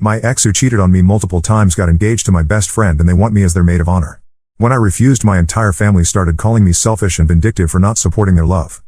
My ex who cheated on me multiple times got engaged to my best friend and they want me as their maid of honor. When I refused, my entire family started calling me selfish and vindictive for not supporting their love.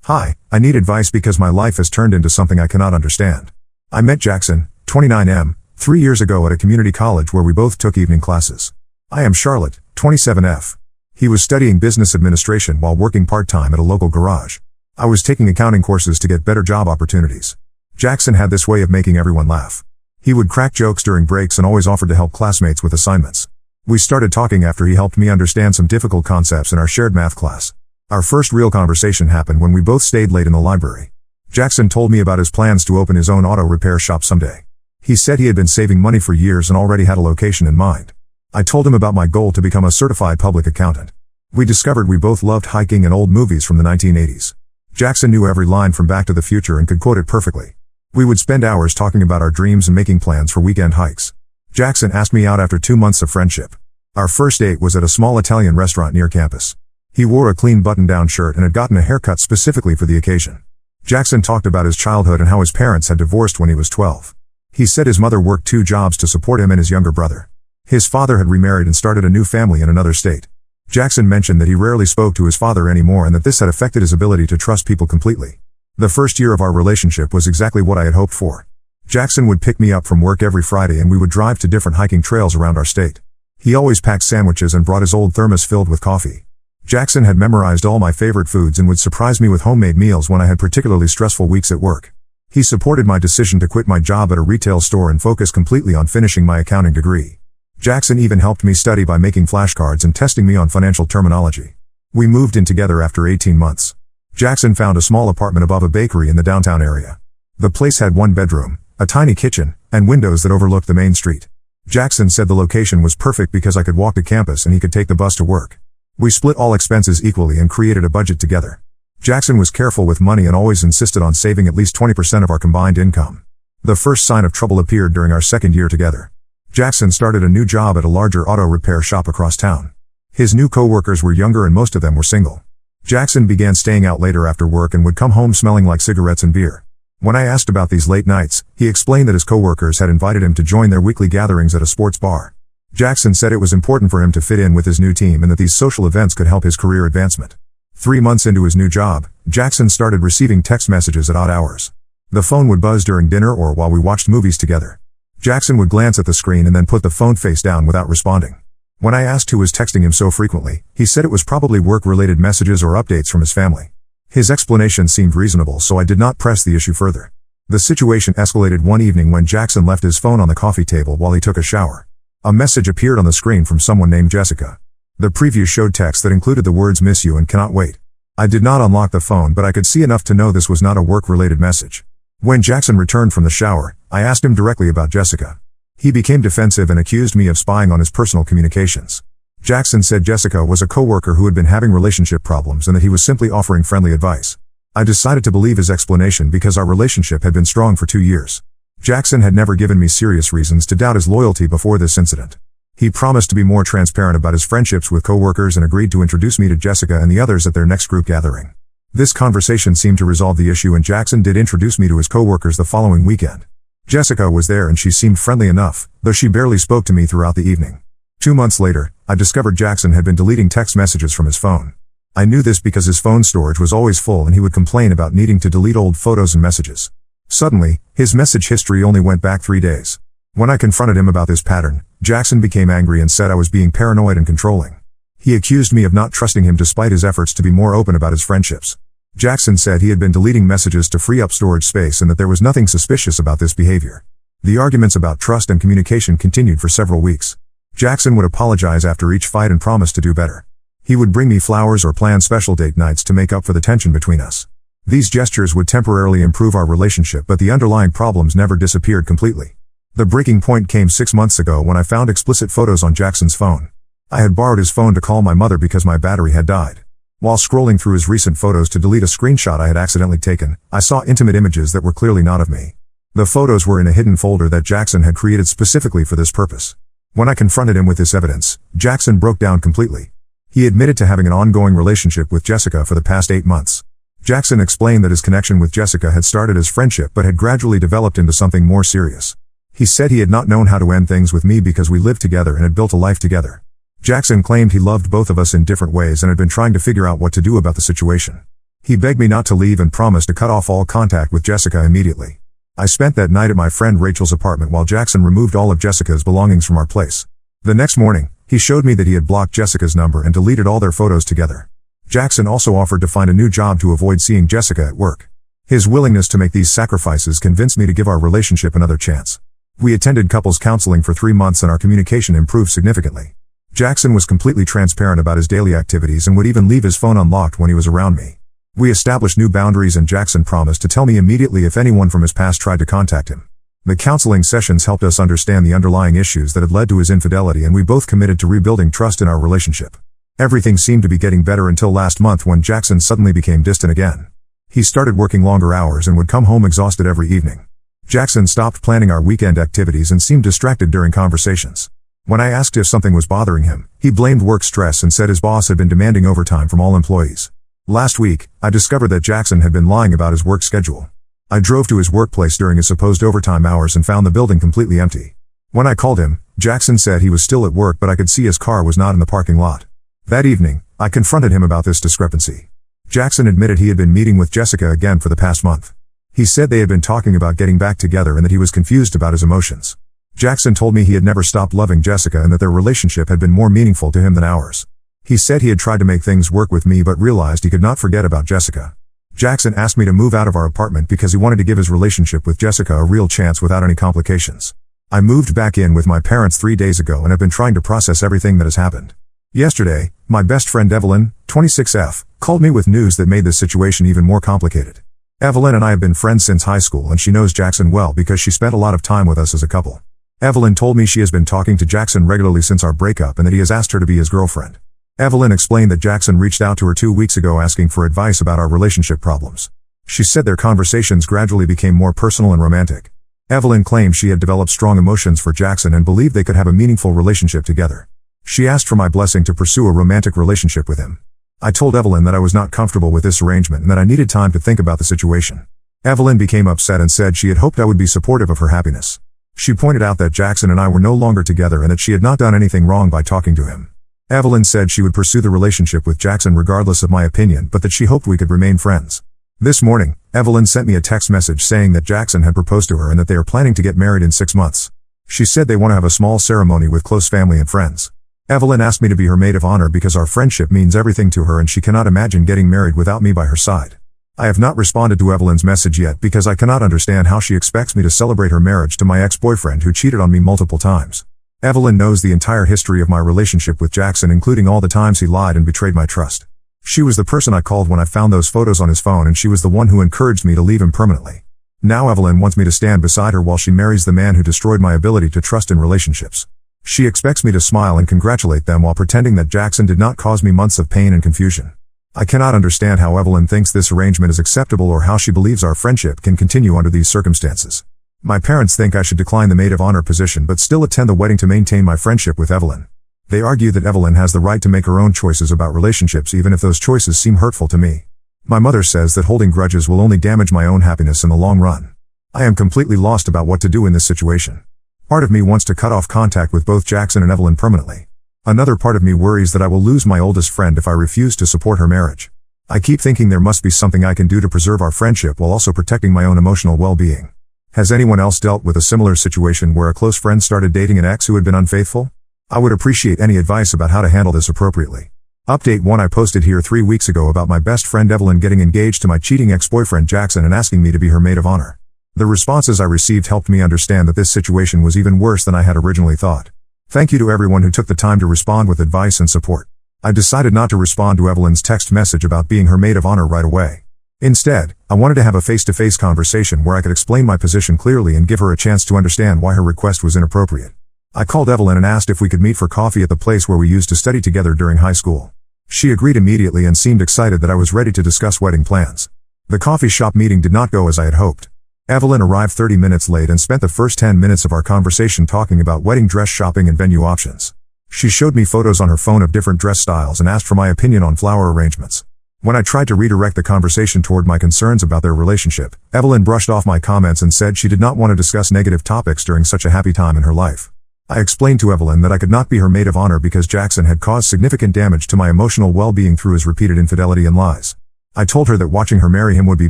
Hi, I need advice because my life has turned into something I cannot understand. I met Jackson, 29M, 3 years ago at a community college where we both took evening classes. I am Charlotte, 27F. He was studying business administration while working part-time at a local garage. I was taking accounting courses to get better job opportunities. Jackson had this way of making everyone laugh. He would crack jokes during breaks and always offered to help classmates with assignments. We started talking after he helped me understand some difficult concepts in our shared math class. Our first real conversation happened when we both stayed late in the library. Jackson told me about his plans to open his own auto repair shop someday. He said he had been saving money for years and already had a location in mind. I told him about my goal to become a certified public accountant. We discovered we both loved hiking and old movies from the 1980s. Jackson knew every line from Back to the Future and could quote it perfectly. We would spend hours talking about our dreams and making plans for weekend hikes. Jackson asked me out after 2 months of friendship. Our first date was at a small Italian restaurant near campus. He wore a clean button-down shirt and had gotten a haircut specifically for the occasion. Jackson talked about his childhood and how his parents had divorced when he was 12. He said his mother worked 2 jobs to support him and his younger brother. His father had remarried and started a new family in another state. Jackson mentioned that he rarely spoke to his father anymore and that this had affected his ability to trust people completely. The first year of our relationship was exactly what I had hoped for. Jackson would pick me up from work every Friday and we would drive to different hiking trails around our state. He always packed sandwiches and brought his old thermos filled with coffee. Jackson had memorized all my favorite foods and would surprise me with homemade meals when I had particularly stressful weeks at work. He supported my decision to quit my job at a retail store and focus completely on finishing my accounting degree. Jackson even helped me study by making flashcards and testing me on financial terminology. We moved in together after 18 months. Jackson found a small apartment above a bakery in the downtown area. The place had 1 bedroom, a tiny kitchen, and windows that overlooked the main street. Jackson said the location was perfect because I could walk to campus and he could take the bus to work. We split all expenses equally and created a budget together. Jackson was careful with money and always insisted on saving at least 20% of our combined income. The first sign of trouble appeared during our second year together. Jackson started a new job at a larger auto repair shop across town. His new co-workers were younger and most of them were single. Jackson began staying out later after work and would come home smelling like cigarettes and beer. When I asked about these late nights, he explained that his co-workers had invited him to join their weekly gatherings at a sports bar. Jackson said it was important for him to fit in with his new team and that these social events could help his career advancement. 3 months into his new job, Jackson started receiving text messages at odd hours. The phone would buzz during dinner or while we watched movies together. Jackson would glance at the screen and then put the phone face down without responding. When I asked who was texting him so frequently, he said it was probably work-related messages or updates from his family. His explanation seemed reasonable, so I did not press the issue further. The situation escalated one evening when Jackson left his phone on the coffee table while he took a shower. A message appeared on the screen from someone named Jessica. The preview showed text that included the words "miss you" and "cannot wait." I did not unlock the phone, but I could see enough to know this was not a work-related message. When Jackson returned from the shower, I asked him directly about Jessica. He became defensive and accused me of spying on his personal communications. Jackson said Jessica was a coworker who had been having relationship problems and that he was simply offering friendly advice. I decided to believe his explanation because our relationship had been strong for 2 years. Jackson had never given me serious reasons to doubt his loyalty before this incident. He promised to be more transparent about his friendships with coworkers and agreed to introduce me to Jessica and the others at their next group gathering. This conversation seemed to resolve the issue and Jackson did introduce me to his coworkers the following weekend. Jessica was there and she seemed friendly enough, though she barely spoke to me throughout the evening. 2 months later, I discovered Jackson had been deleting text messages from his phone. I knew this because his phone storage was always full and he would complain about needing to delete old photos and messages. Suddenly, his message history only went back 3 days. When I confronted him about this pattern, Jackson became angry and said I was being paranoid and controlling. He accused me of not trusting him despite his efforts to be more open about his friendships. Jackson said he had been deleting messages to free up storage space and that there was nothing suspicious about this behavior. The arguments about trust and communication continued for several weeks. Jackson would apologize after each fight and promise to do better. He would bring me flowers or plan special date nights to make up for the tension between us. These gestures would temporarily improve our relationship, but the underlying problems never disappeared completely. The breaking point came 6 months ago when I found explicit photos on Jackson's phone. I had borrowed his phone to call my mother because my battery had died. While scrolling through his recent photos to delete a screenshot I had accidentally taken, I saw intimate images that were clearly not of me. The photos were in a hidden folder that Jackson had created specifically for this purpose. When I confronted him with this evidence, Jackson broke down completely. He admitted to having an ongoing relationship with Jessica for the past 8 months. Jackson explained that his connection with Jessica had started as friendship but had gradually developed into something more serious. He said he had not known how to end things with me because we lived together and had built a life together. Jackson claimed he loved both of us in different ways and had been trying to figure out what to do about the situation. He begged me not to leave and promised to cut off all contact with Jessica immediately. I spent that night at my friend Rachel's apartment while Jackson removed all of Jessica's belongings from our place. The next morning, he showed me that he had blocked Jessica's number and deleted all their photos together. Jackson also offered to find a new job to avoid seeing Jessica at work. His willingness to make these sacrifices convinced me to give our relationship another chance. We attended couples counseling for 3 months and our communication improved significantly. Jackson was completely transparent about his daily activities and would even leave his phone unlocked when he was around me. We established new boundaries and Jackson promised to tell me immediately if anyone from his past tried to contact him. The counseling sessions helped us understand the underlying issues that had led to his infidelity, and we both committed to rebuilding trust in our relationship. Everything seemed to be getting better until last month when Jackson suddenly became distant again. He started working longer hours and would come home exhausted every evening. Jackson stopped planning our weekend activities and seemed distracted during conversations. When I asked if something was bothering him, he blamed work stress and said his boss had been demanding overtime from all employees. Last week, I discovered that Jackson had been lying about his work schedule. I drove to his workplace during his supposed overtime hours and found the building completely empty. When I called him, Jackson said he was still at work, but I could see his car was not in the parking lot. That evening, I confronted him about this discrepancy. Jackson admitted he had been meeting with Jessica again for the past month. He said they had been talking about getting back together and that he was confused about his emotions. Jackson told me he had never stopped loving Jessica and that their relationship had been more meaningful to him than ours. He said he had tried to make things work with me but realized he could not forget about Jessica. Jackson asked me to move out of our apartment because he wanted to give his relationship with Jessica a real chance without any complications. I moved back in with my parents 3 days ago and have been trying to process everything that has happened. Yesterday, my best friend Evelyn, 26F, called me with news that made this situation even more complicated. Evelyn and I have been friends since high school and she knows Jackson well because she spent a lot of time with us as a couple. Evelyn told me she has been talking to Jackson regularly since our breakup and that he has asked her to be his girlfriend. Evelyn explained that Jackson reached out to her 2 weeks ago asking for advice about our relationship problems. She said their conversations gradually became more personal and romantic. Evelyn claimed she had developed strong emotions for Jackson and believed they could have a meaningful relationship together. She asked for my blessing to pursue a romantic relationship with him. I told Evelyn that I was not comfortable with this arrangement and that I needed time to think about the situation. Evelyn became upset and said she had hoped I would be supportive of her happiness. She pointed out that Jackson and I were no longer together and that she had not done anything wrong by talking to him. Evelyn said she would pursue the relationship with Jackson regardless of my opinion, but that she hoped we could remain friends. This morning, Evelyn sent me a text message saying that Jackson had proposed to her and that they are planning to get married in 6 months. She said they want to have a small ceremony with close family and friends. Evelyn asked me to be her maid of honor because our friendship means everything to her and she cannot imagine getting married without me by her side. I have not responded to Evelyn's message yet because I cannot understand how she expects me to celebrate her marriage to my ex-boyfriend who cheated on me multiple times. Evelyn knows the entire history of my relationship with Jackson, including all the times he lied and betrayed my trust. She was the person I called when I found those photos on his phone, and she was the one who encouraged me to leave him permanently. Now Evelyn wants me to stand beside her while she marries the man who destroyed my ability to trust in relationships. She expects me to smile and congratulate them while pretending that Jackson did not cause me months of pain and confusion. I cannot understand how Evelyn thinks this arrangement is acceptable or how she believes our friendship can continue under these circumstances. My parents think I should decline the maid of honor position but still attend the wedding to maintain my friendship with Evelyn. They argue that Evelyn has the right to make her own choices about relationships even if those choices seem hurtful to me. My mother says that holding grudges will only damage my own happiness in the long run. I am completely lost about what to do in this situation. Part of me wants to cut off contact with both Jackson and Evelyn permanently. Another part of me worries that I will lose my oldest friend if I refuse to support her marriage. I keep thinking there must be something I can do to preserve our friendship while also protecting my own emotional well-being. Has anyone else dealt with a similar situation where a close friend started dating an ex who had been unfaithful? I would appreciate any advice about how to handle this appropriately. Update 1: I posted here 3 weeks ago about my best friend Evelyn getting engaged to my cheating ex-boyfriend Jackson and asking me to be her maid of honor. The responses I received helped me understand that this situation was even worse than I had originally thought. Thank you to everyone who took the time to respond with advice and support. I decided not to respond to Evelyn's text message about being her maid of honor right away. Instead, I wanted to have a face-to-face conversation where I could explain my position clearly and give her a chance to understand why her request was inappropriate. I called Evelyn and asked if we could meet for coffee at the place where we used to study together during high school. She agreed immediately and seemed excited that I was ready to discuss wedding plans. The coffee shop meeting did not go as I had hoped. Evelyn arrived 30 minutes late and spent the first 10 minutes of our conversation talking about wedding dress shopping and venue options. She showed me photos on her phone of different dress styles and asked for my opinion on flower arrangements. When I tried to redirect the conversation toward my concerns about their relationship, Evelyn brushed off my comments and said she did not want to discuss negative topics during such a happy time in her life. I explained to Evelyn that I could not be her maid of honor because Jackson had caused significant damage to my emotional well-being through his repeated infidelity and lies. I told her that watching her marry him would be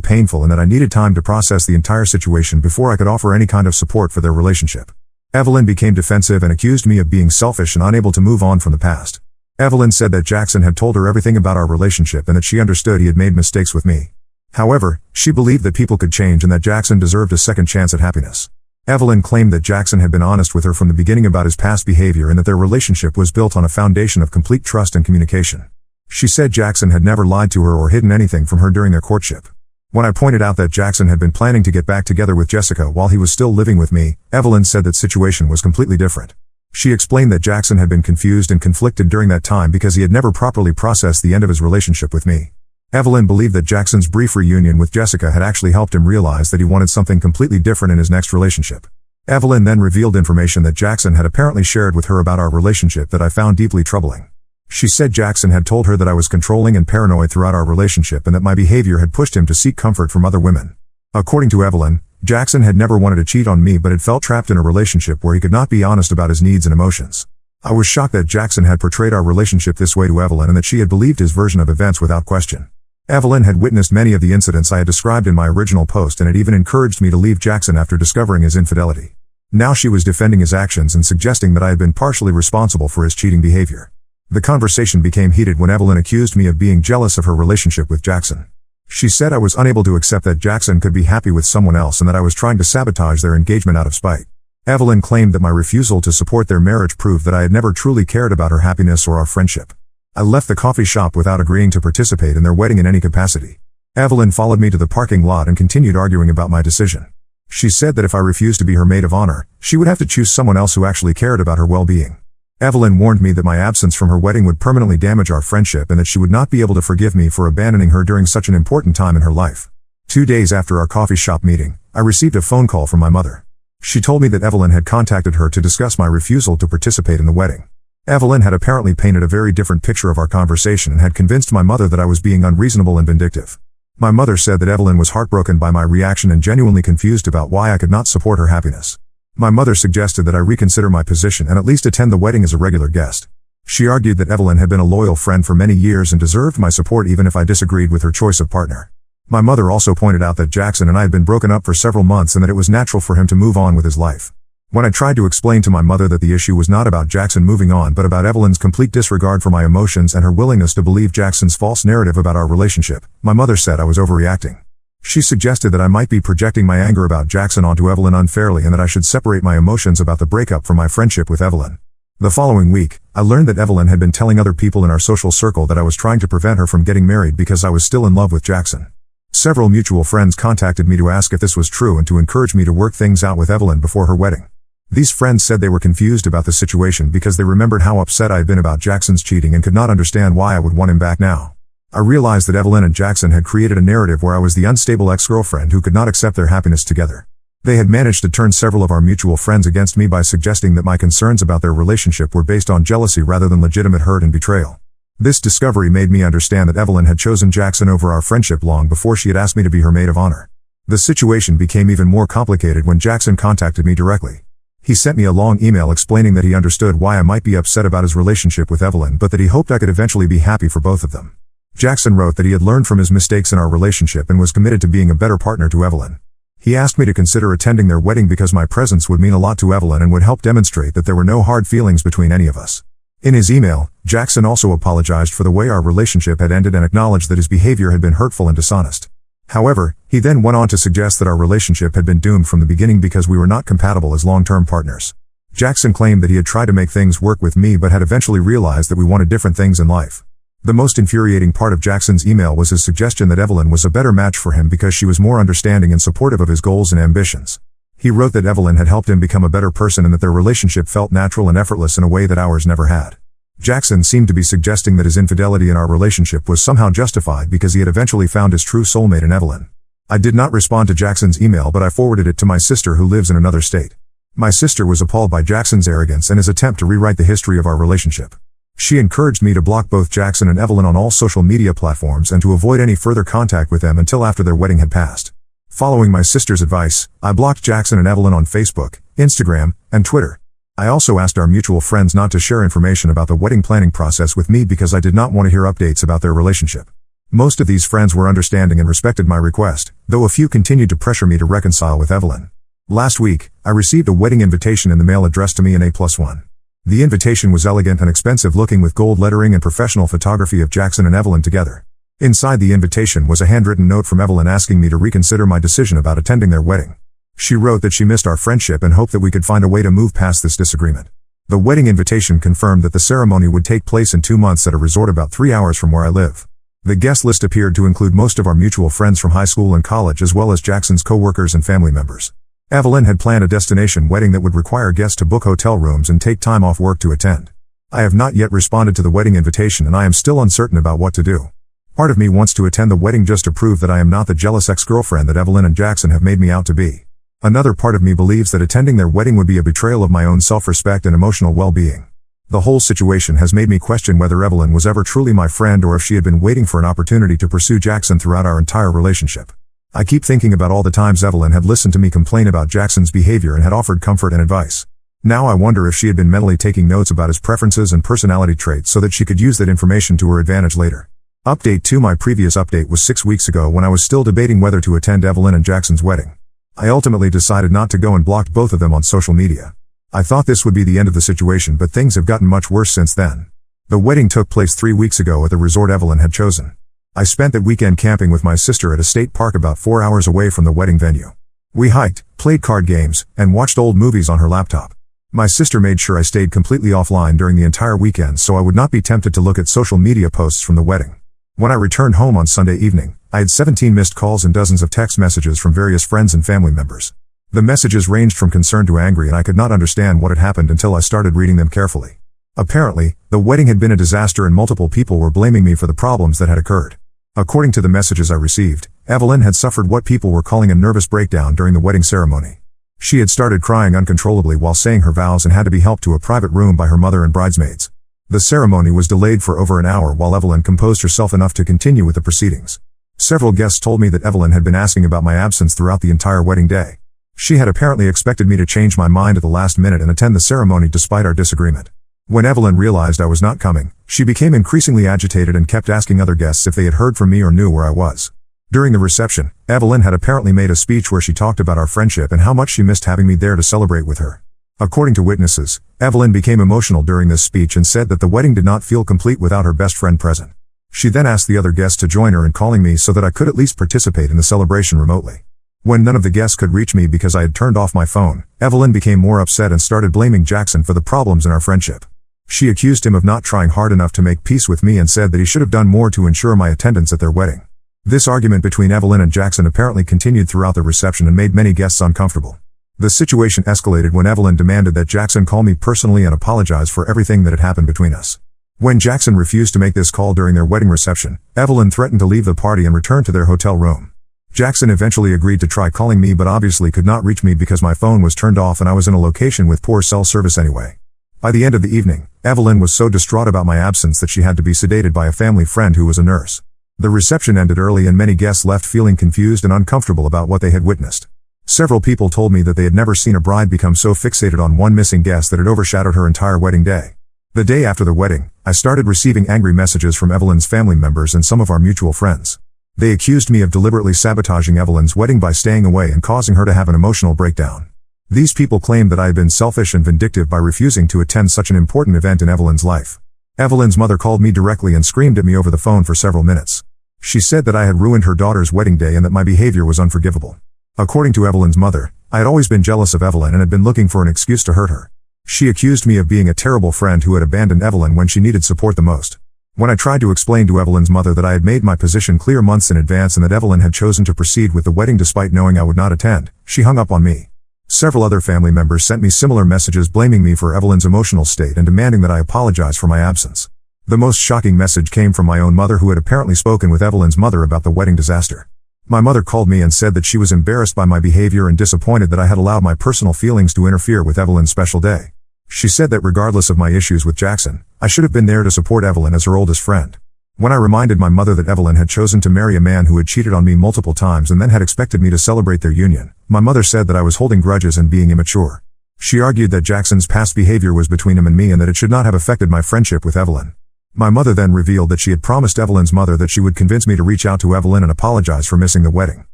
painful and that I needed time to process the entire situation before I could offer any kind of support for their relationship. Evelyn became defensive and accused me of being selfish and unable to move on from the past. Evelyn said that Jackson had told her everything about our relationship and that she understood he had made mistakes with me. However, she believed that people could change and that Jackson deserved a second chance at happiness. Evelyn claimed that Jackson had been honest with her from the beginning about his past behavior and that their relationship was built on a foundation of complete trust and communication. She said Jackson had never lied to her or hidden anything from her during their courtship. When I pointed out that Jackson had been planning to get back together with Jessica while he was still living with me, Evelyn said that situation was completely different. She explained that Jackson had been confused and conflicted during that time because he had never properly processed the end of his relationship with me. Evelyn believed that Jackson's brief reunion with Jessica had actually helped him realize that he wanted something completely different in his next relationship. Evelyn then revealed information that Jackson had apparently shared with her about our relationship that I found deeply troubling. She said Jackson had told her that I was controlling and paranoid throughout our relationship and that my behavior had pushed him to seek comfort from other women. According to Evelyn, Jackson had never wanted to cheat on me but had felt trapped in a relationship where he could not be honest about his needs and emotions. I was shocked that Jackson had portrayed our relationship this way to Evelyn and that she had believed his version of events without question. Evelyn had witnessed many of the incidents I had described in my original post and had even encouraged me to leave Jackson after discovering his infidelity. Now she was defending his actions and suggesting that I had been partially responsible for his cheating behavior. The conversation became heated when Evelyn accused me of being jealous of her relationship with Jackson. She said I was unable to accept that Jackson could be happy with someone else and that I was trying to sabotage their engagement out of spite. Evelyn claimed that my refusal to support their marriage proved that I had never truly cared about her happiness or our friendship. I left the coffee shop without agreeing to participate in their wedding in any capacity. Evelyn followed me to the parking lot and continued arguing about my decision. She said that if I refused to be her maid of honor, she would have to choose someone else who actually cared about her well-being. Evelyn warned me that my absence from her wedding would permanently damage our friendship and that she would not be able to forgive me for abandoning her during such an important time in her life. 2 days after our coffee shop meeting, I received a phone call from my mother. She told me that Evelyn had contacted her to discuss my refusal to participate in the wedding. Evelyn had apparently painted a very different picture of our conversation and had convinced my mother that I was being unreasonable and vindictive. My mother said that Evelyn was heartbroken by my reaction and genuinely confused about why I could not support her happiness. My mother suggested that I reconsider my position and at least attend the wedding as a regular guest. She argued that Evelyn had been a loyal friend for many years and deserved my support even if I disagreed with her choice of partner. My mother also pointed out that Jackson and I had been broken up for several months and that it was natural for him to move on with his life. When I tried to explain to my mother that the issue was not about Jackson moving on but about Evelyn's complete disregard for my emotions and her willingness to believe Jackson's false narrative about our relationship, my mother said I was overreacting. She suggested that I might be projecting my anger about Jackson onto Evelyn unfairly and that I should separate my emotions about the breakup from my friendship with Evelyn. The following week, I learned that Evelyn had been telling other people in our social circle that I was trying to prevent her from getting married because I was still in love with Jackson. Several mutual friends contacted me to ask if this was true and to encourage me to work things out with Evelyn before her wedding. These friends said they were confused about the situation because they remembered how upset I had been about Jackson's cheating and could not understand why I would want him back now. I realized that Evelyn and Jackson had created a narrative where I was the unstable ex-girlfriend who could not accept their happiness together. They had managed to turn several of our mutual friends against me by suggesting that my concerns about their relationship were based on jealousy rather than legitimate hurt and betrayal. This discovery made me understand that Evelyn had chosen Jackson over our friendship long before she had asked me to be her maid of honor. The situation became even more complicated when Jackson contacted me directly. He sent me a long email explaining that he understood why I might be upset about his relationship with Evelyn but that he hoped I could eventually be happy for both of them. Jackson wrote that he had learned from his mistakes in our relationship and was committed to being a better partner to Evelyn. He asked me to consider attending their wedding because my presence would mean a lot to Evelyn and would help demonstrate that there were no hard feelings between any of us. In his email, Jackson also apologized for the way our relationship had ended and acknowledged that his behavior had been hurtful and dishonest. However, he then went on to suggest that our relationship had been doomed from the beginning because we were not compatible as long-term partners. Jackson claimed that he had tried to make things work with me but had eventually realized that we wanted different things in life. The most infuriating part of Jackson's email was his suggestion that Evelyn was a better match for him because she was more understanding and supportive of his goals and ambitions. He wrote that Evelyn had helped him become a better person and that their relationship felt natural and effortless in a way that ours never had. Jackson seemed to be suggesting that his infidelity in our relationship was somehow justified because he had eventually found his true soulmate in Evelyn. I did not respond to Jackson's email but I forwarded it to my sister who lives in another state. My sister was appalled by Jackson's arrogance and his attempt to rewrite the history of our relationship. She encouraged me to block both Jackson and Evelyn on all social media platforms and to avoid any further contact with them until after their wedding had passed. Following my sister's advice, I blocked Jackson and Evelyn on Facebook, Instagram, and Twitter. I also asked our mutual friends not to share information about the wedding planning process with me because I did not want to hear updates about their relationship. Most of these friends were understanding and respected my request, though a few continued to pressure me to reconcile with Evelyn. Last week, I received a wedding invitation in the mail addressed to me in A+1. The invitation was elegant and expensive looking with gold lettering and professional photography of Jackson and Evelyn together. Inside the invitation was a handwritten note from Evelyn asking me to reconsider my decision about attending their wedding. She wrote that she missed our friendship and hoped that we could find a way to move past this disagreement. The wedding invitation confirmed that the ceremony would take place in 2 months at a resort about 3 hours from where I live. The guest list appeared to include most of our mutual friends from high school and college as well as Jackson's co-workers and family members. Evelyn had planned a destination wedding that would require guests to book hotel rooms and take time off work to attend. I have not yet responded to the wedding invitation and I am still uncertain about what to do. Part of me wants to attend the wedding just to prove that I am not the jealous ex-girlfriend that Evelyn and Jackson have made me out to be. Another part of me believes that attending their wedding would be a betrayal of my own self-respect and emotional well-being. The whole situation has made me question whether Evelyn was ever truly my friend or if she had been waiting for an opportunity to pursue Jackson throughout our entire relationship. I keep thinking about all the times Evelyn had listened to me complain about Jackson's behavior and had offered comfort and advice. Now I wonder if she had been mentally taking notes about his preferences and personality traits so that she could use that information to her advantage later. Update 2. My previous update was 6 weeks ago when I was still debating whether to attend Evelyn and Jackson's wedding. I ultimately decided not to go and blocked both of them on social media. I thought this would be the end of the situation, but things have gotten much worse since then. The wedding took place 3 weeks ago at the resort Evelyn had chosen. I spent that weekend camping with my sister at a state park about 4 hours away from the wedding venue. We hiked, played card games, and watched old movies on her laptop. My sister made sure I stayed completely offline during the entire weekend so I would not be tempted to look at social media posts from the wedding. When I returned home on Sunday evening, I had 17 missed calls and dozens of text messages from various friends and family members. The messages ranged from concerned to angry and I could not understand what had happened until I started reading them carefully. Apparently, the wedding had been a disaster and multiple people were blaming me for the problems that had occurred. According to the messages I received, Evelyn had suffered what people were calling a nervous breakdown during the wedding ceremony. She had started crying uncontrollably while saying her vows and had to be helped to a private room by her mother and bridesmaids. The ceremony was delayed for over an hour while Evelyn composed herself enough to continue with the proceedings. Several guests told me that Evelyn had been asking about my absence throughout the entire wedding day. She had apparently expected me to change my mind at the last minute and attend the ceremony despite our disagreement. When Evelyn realized I was not coming, she became increasingly agitated and kept asking other guests if they had heard from me or knew where I was. During the reception, Evelyn had apparently made a speech where she talked about our friendship and how much she missed having me there to celebrate with her. According to witnesses, Evelyn became emotional during this speech and said that the wedding did not feel complete without her best friend present. She then asked the other guests to join her in calling me so that I could at least participate in the celebration remotely. When none of the guests could reach me because I had turned off my phone, Evelyn became more upset and started blaming Jackson for the problems in our friendship. She accused him of not trying hard enough to make peace with me and said that he should have done more to ensure my attendance at their wedding. This argument between Evelyn and Jackson apparently continued throughout the reception and made many guests uncomfortable. The situation escalated when Evelyn demanded that Jackson call me personally and apologize for everything that had happened between us. When Jackson refused to make this call during their wedding reception, Evelyn threatened to leave the party and return to their hotel room. Jackson eventually agreed to try calling me but obviously could not reach me because my phone was turned off and I was in a location with poor cell service anyway. By the end of the evening, Evelyn was so distraught about my absence that she had to be sedated by a family friend who was a nurse. The reception ended early and many guests left feeling confused and uncomfortable about what they had witnessed. Several people told me that they had never seen a bride become so fixated on one missing guest that it overshadowed her entire wedding day. The day after the wedding, I started receiving angry messages from Evelyn's family members and some of our mutual friends. They accused me of deliberately sabotaging Evelyn's wedding by staying away and causing her to have an emotional breakdown. These people claimed that I had been selfish and vindictive by refusing to attend such an important event in Evelyn's life. Evelyn's mother called me directly and screamed at me over the phone for several minutes. She said that I had ruined her daughter's wedding day and that my behavior was unforgivable. According to Evelyn's mother, I had always been jealous of Evelyn and had been looking for an excuse to hurt her. She accused me of being a terrible friend who had abandoned Evelyn when she needed support the most. When I tried to explain to Evelyn's mother that I had made my position clear months in advance and that Evelyn had chosen to proceed with the wedding despite knowing I would not attend, she hung up on me. Several other family members sent me similar messages blaming me for Evelyn's emotional state and demanding that I apologize for my absence. The most shocking message came from my own mother who had apparently spoken with Evelyn's mother about the wedding disaster. My mother called me and said that she was embarrassed by my behavior and disappointed that I had allowed my personal feelings to interfere with Evelyn's special day. She said that regardless of my issues with Jackson, I should have been there to support Evelyn as her oldest friend. When I reminded my mother that Evelyn had chosen to marry a man who had cheated on me multiple times and then had expected me to celebrate their union, my mother said that I was holding grudges and being immature. She argued that Jackson's past behavior was between him and me and that it should not have affected my friendship with Evelyn. My mother then revealed that she had promised Evelyn's mother that she would convince me to reach out to Evelyn and apologize for missing the wedding.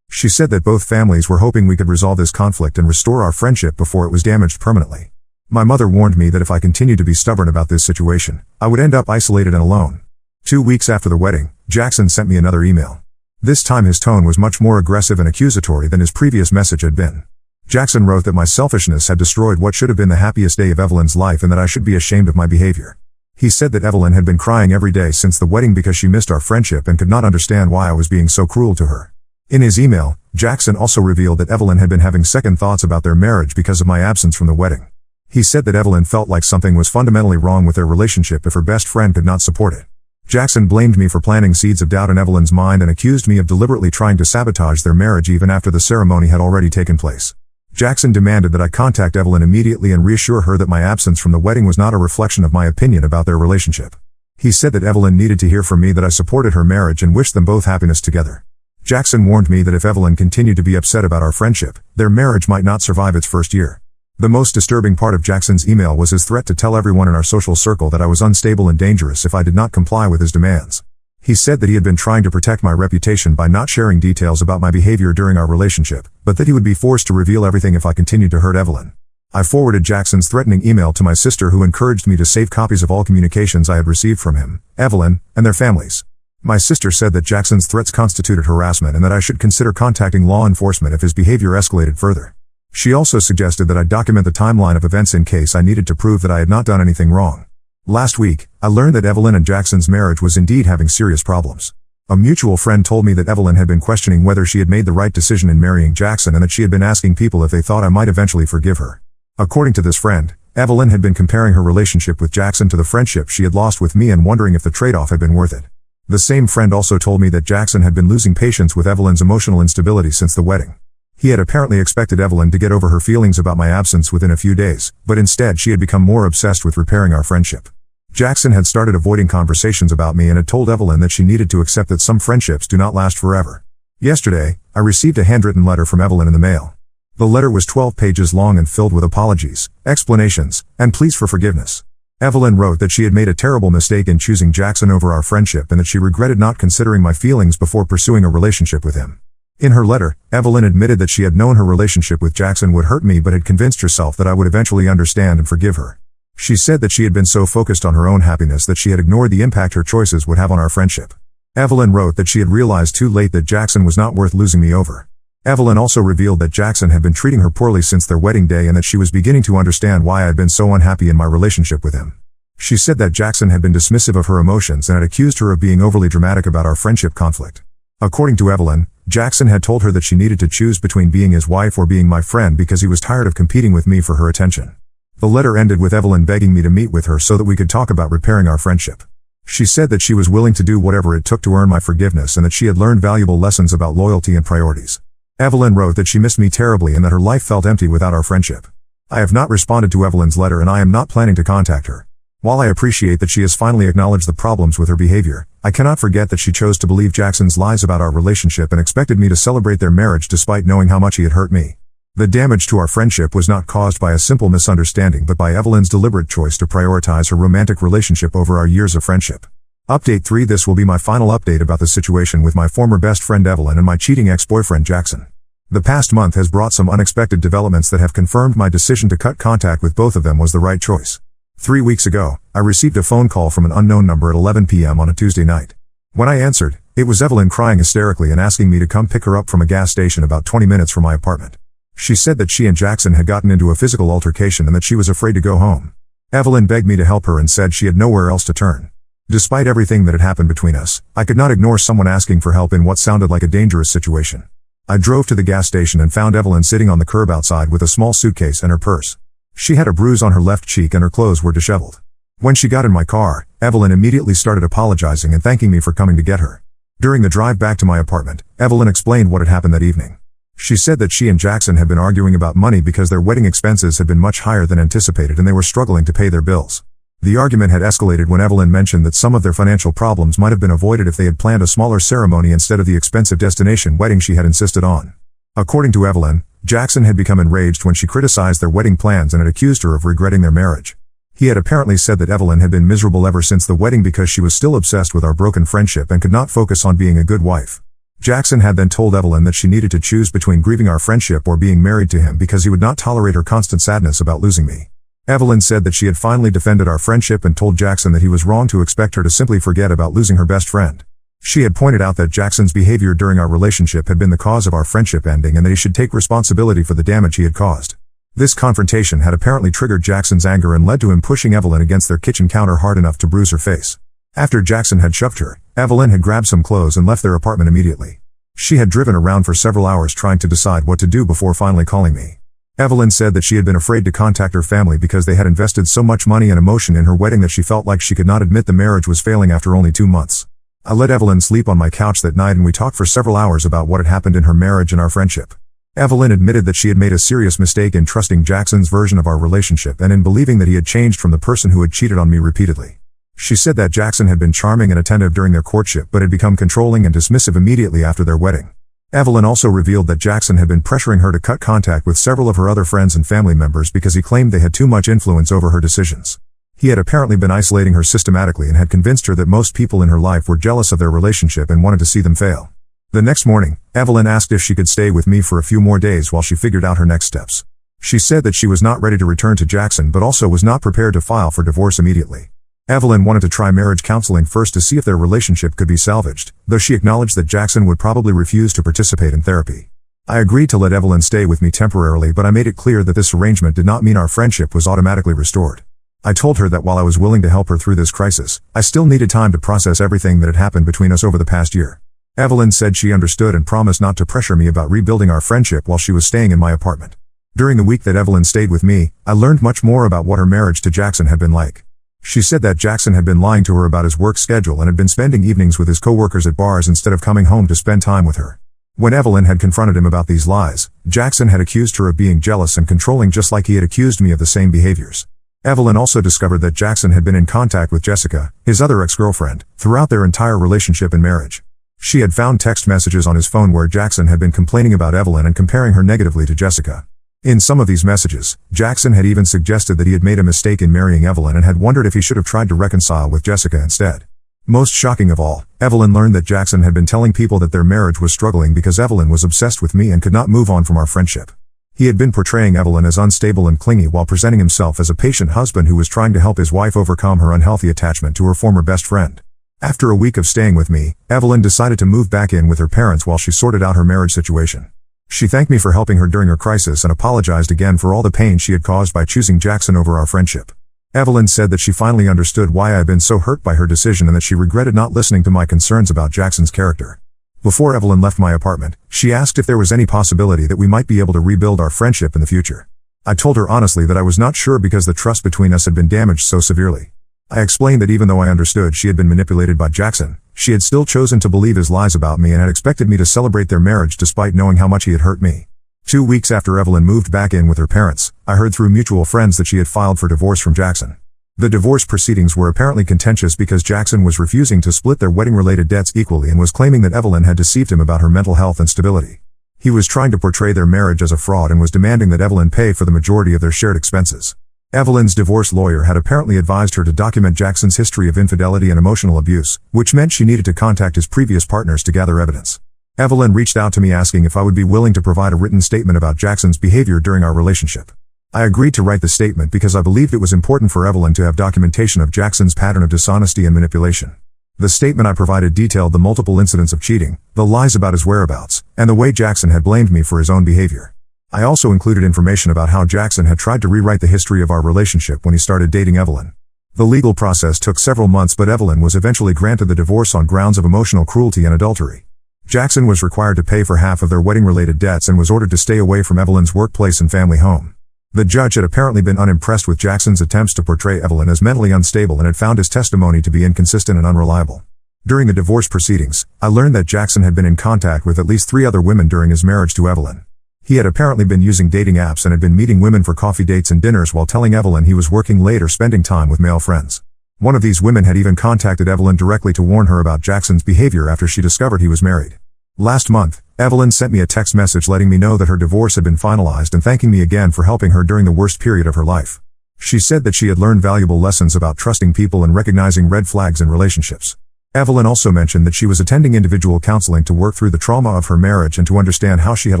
She said that both families were hoping we could resolve this conflict and restore our friendship before it was damaged permanently. My mother warned me that if I continued to be stubborn about this situation, I would end up isolated and alone. 2 weeks after the wedding, Jackson sent me another email. This time his tone was much more aggressive and accusatory than his previous message had been. Jackson wrote that my selfishness had destroyed what should have been the happiest day of Evelyn's life and that I should be ashamed of my behavior. He said that Evelyn had been crying every day since the wedding because she missed our friendship and could not understand why I was being so cruel to her. In his email, Jackson also revealed that Evelyn had been having second thoughts about their marriage because of my absence from the wedding. He said that Evelyn felt like something was fundamentally wrong with their relationship if her best friend could not support it. Jackson blamed me for planting seeds of doubt in Evelyn's mind and accused me of deliberately trying to sabotage their marriage even after the ceremony had already taken place. Jackson demanded that I contact Evelyn immediately and reassure her that my absence from the wedding was not a reflection of my opinion about their relationship. He said that Evelyn needed to hear from me that I supported her marriage and wished them both happiness together. Jackson warned me that if Evelyn continued to be upset about our friendship, their marriage might not survive its first year. The most disturbing part of Jackson's email was his threat to tell everyone in our social circle that I was unstable and dangerous if I did not comply with his demands. He said that he had been trying to protect my reputation by not sharing details about my behavior during our relationship, but that he would be forced to reveal everything if I continued to hurt Evelyn. I forwarded Jackson's threatening email to my sister, who encouraged me to save copies of all communications I had received from him, Evelyn, and their families. My sister said that Jackson's threats constituted harassment and that I should consider contacting law enforcement if his behavior escalated further. She also suggested that I document the timeline of events in case I needed to prove that I had not done anything wrong. Last week, I learned that Evelyn and Jackson's marriage was indeed having serious problems. A mutual friend told me that Evelyn had been questioning whether she had made the right decision in marrying Jackson and that she had been asking people if they thought I might eventually forgive her. According to this friend, Evelyn had been comparing her relationship with Jackson to the friendship she had lost with me and wondering if the trade-off had been worth it. The same friend also told me that Jackson had been losing patience with Evelyn's emotional instability since the wedding. He had apparently expected Evelyn to get over her feelings about my absence within a few days, but instead she had become more obsessed with repairing our friendship. Jackson had started avoiding conversations about me and had told Evelyn that she needed to accept that some friendships do not last forever. Yesterday, I received a handwritten letter from Evelyn in the mail. The letter was 12 pages long and filled with apologies, explanations, and pleas for forgiveness. Evelyn wrote that she had made a terrible mistake in choosing Jackson over our friendship and that she regretted not considering my feelings before pursuing a relationship with him. In her letter, Evelyn admitted that she had known her relationship with Jackson would hurt me but had convinced herself that I would eventually understand and forgive her. She said that she had been so focused on her own happiness that she had ignored the impact her choices would have on our friendship. Evelyn wrote that she had realized too late that Jackson was not worth losing me over. Evelyn also revealed that Jackson had been treating her poorly since their wedding day and that she was beginning to understand why I had been so unhappy in my relationship with him. She said that Jackson had been dismissive of her emotions and had accused her of being overly dramatic about our friendship conflict. According to Evelyn, Jackson had told her that she needed to choose between being his wife or being my friend because he was tired of competing with me for her attention. The letter ended with Evelyn begging me to meet with her so that we could talk about repairing our friendship. She said that she was willing to do whatever it took to earn my forgiveness and that she had learned valuable lessons about loyalty and priorities. Evelyn wrote that she missed me terribly and that her life felt empty without our friendship. I have not responded to Evelyn's letter and I am not planning to contact her. While I appreciate that she has finally acknowledged the problems with her behavior, I cannot forget that she chose to believe Jackson's lies about our relationship and expected me to celebrate their marriage despite knowing how much he had hurt me. The damage to our friendship was not caused by a simple misunderstanding but by Evelyn's deliberate choice to prioritize her romantic relationship over our years of friendship. Update 3. This will be my final update about the situation with my former best friend Evelyn and my cheating ex-boyfriend Jackson. The past month has brought some unexpected developments that have confirmed my decision to cut contact with both of them was the right choice. 3 weeks ago, I received a phone call from an unknown number at 11 p.m. on a Tuesday night. When I answered, it was Evelyn crying hysterically and asking me to come pick her up from a gas station about 20 minutes from my apartment. She said that she and Jackson had gotten into a physical altercation and that she was afraid to go home. Evelyn begged me to help her and said she had nowhere else to turn. Despite everything that had happened between us, I could not ignore someone asking for help in what sounded like a dangerous situation. I drove to the gas station and found Evelyn sitting on the curb outside with a small suitcase and her purse. She had a bruise on her left cheek and her clothes were disheveled. When she got in my car, Evelyn immediately started apologizing and thanking me for coming to get her. During the drive back to my apartment, Evelyn explained what had happened that evening. She said that she and Jackson had been arguing about money because their wedding expenses had been much higher than anticipated and they were struggling to pay their bills. The argument had escalated when Evelyn mentioned that some of their financial problems might have been avoided if they had planned a smaller ceremony instead of the expensive destination wedding she had insisted on. According to Evelyn, Jackson had become enraged when she criticized their wedding plans and had accused her of regretting their marriage. He had apparently said that Evelyn had been miserable ever since the wedding because she was still obsessed with our broken friendship and could not focus on being a good wife. Jackson had then told Evelyn that she needed to choose between grieving our friendship or being married to him because he would not tolerate her constant sadness about losing me. Evelyn said that she had finally defended our friendship and told Jackson that he was wrong to expect her to simply forget about losing her best friend. She had pointed out that Jackson's behavior during our relationship had been the cause of our friendship ending and that he should take responsibility for the damage he had caused. This confrontation had apparently triggered Jackson's anger and led to him pushing Evelyn against their kitchen counter hard enough to bruise her face. After Jackson had shoved her, Evelyn had grabbed some clothes and left their apartment immediately. She had driven around for several hours trying to decide what to do before finally calling me. Evelyn said that she had been afraid to contact her family because they had invested so much money and emotion in her wedding that she felt like she could not admit the marriage was failing after only 2 months. I let Evelyn sleep on my couch that night and we talked for several hours about what had happened in her marriage and our friendship. Evelyn admitted that she had made a serious mistake in trusting Jackson's version of our relationship and in believing that he had changed from the person who had cheated on me repeatedly. She said that Jackson had been charming and attentive during their courtship but had become controlling and dismissive immediately after their wedding. Evelyn also revealed that Jackson had been pressuring her to cut contact with several of her other friends and family members because he claimed they had too much influence over her decisions. He had apparently been isolating her systematically and had convinced her that most people in her life were jealous of their relationship and wanted to see them fail. The next morning, Evelyn asked if she could stay with me for a few more days while she figured out her next steps. She said that she was not ready to return to Jackson but also was not prepared to file for divorce immediately. Evelyn wanted to try marriage counseling first to see if their relationship could be salvaged, though she acknowledged that Jackson would probably refuse to participate in therapy. I agreed to let Evelyn stay with me temporarily, but I made it clear that this arrangement did not mean our friendship was automatically restored. I told her that while I was willing to help her through this crisis, I still needed time to process everything that had happened between us over the past year. Evelyn said she understood and promised not to pressure me about rebuilding our friendship while she was staying in my apartment. During the week that Evelyn stayed with me, I learned much more about what her marriage to Jackson had been like. She said that Jackson had been lying to her about his work schedule and had been spending evenings with his coworkers at bars instead of coming home to spend time with her. When Evelyn had confronted him about these lies, Jackson had accused her of being jealous and controlling just like he had accused me of the same behaviors. Evelyn also discovered that Jackson had been in contact with Jessica, his other ex-girlfriend, throughout their entire relationship and marriage. She had found text messages on his phone where Jackson had been complaining about Evelyn and comparing her negatively to Jessica. In some of these messages, Jackson had even suggested that he had made a mistake in marrying Evelyn and had wondered if he should have tried to reconcile with Jessica instead. Most shocking of all, Evelyn learned that Jackson had been telling people that their marriage was struggling because Evelyn was obsessed with me and could not move on from our friendship. He had been portraying Evelyn as unstable and clingy while presenting himself as a patient husband who was trying to help his wife overcome her unhealthy attachment to her former best friend. After a week of staying with me, Evelyn decided to move back in with her parents while she sorted out her marriage situation. She thanked me for helping her during her crisis and apologized again for all the pain she had caused by choosing Jackson over our friendship. Evelyn said that she finally understood why I had been so hurt by her decision and that she regretted not listening to my concerns about Jackson's character. Before Evelyn left my apartment, she asked if there was any possibility that we might be able to rebuild our friendship in the future. I told her honestly that I was not sure because the trust between us had been damaged so severely. I explained that even though I understood she had been manipulated by Jackson, she had still chosen to believe his lies about me and had expected me to celebrate their marriage despite knowing how much he had hurt me. 2 weeks after Evelyn moved back in with her parents, I heard through mutual friends that she had filed for divorce from Jackson. The divorce proceedings were apparently contentious because Jackson was refusing to split their wedding-related debts equally and was claiming that Evelyn had deceived him about her mental health and stability. He was trying to portray their marriage as a fraud and was demanding that Evelyn pay for the majority of their shared expenses. Evelyn's divorce lawyer had apparently advised her to document Jackson's history of infidelity and emotional abuse, which meant she needed to contact his previous partners to gather evidence. Evelyn reached out to me asking if I would be willing to provide a written statement about Jackson's behavior during our relationship. I agreed to write the statement because I believed it was important for Evelyn to have documentation of Jackson's pattern of dishonesty and manipulation. The statement I provided detailed the multiple incidents of cheating, the lies about his whereabouts, and the way Jackson had blamed me for his own behavior. I also included information about how Jackson had tried to rewrite the history of our relationship when he started dating Evelyn. The legal process took several months, but Evelyn was eventually granted the divorce on grounds of emotional cruelty and adultery. Jackson was required to pay for half of their wedding-related debts and was ordered to stay away from Evelyn's workplace and family home. The judge had apparently been unimpressed with Jackson's attempts to portray Evelyn as mentally unstable and had found his testimony to be inconsistent and unreliable. During the divorce proceedings, I learned that Jackson had been in contact with at least 3 other women during his marriage to Evelyn. He had apparently been using dating apps and had been meeting women for coffee dates and dinners while telling Evelyn he was working late or spending time with male friends. One of these women had even contacted Evelyn directly to warn her about Jackson's behavior after she discovered he was married. Last month, Evelyn sent me a text message letting me know that her divorce had been finalized and thanking me again for helping her during the worst period of her life. She said that she had learned valuable lessons about trusting people and recognizing red flags in relationships. Evelyn also mentioned that she was attending individual counseling to work through the trauma of her marriage and to understand how she had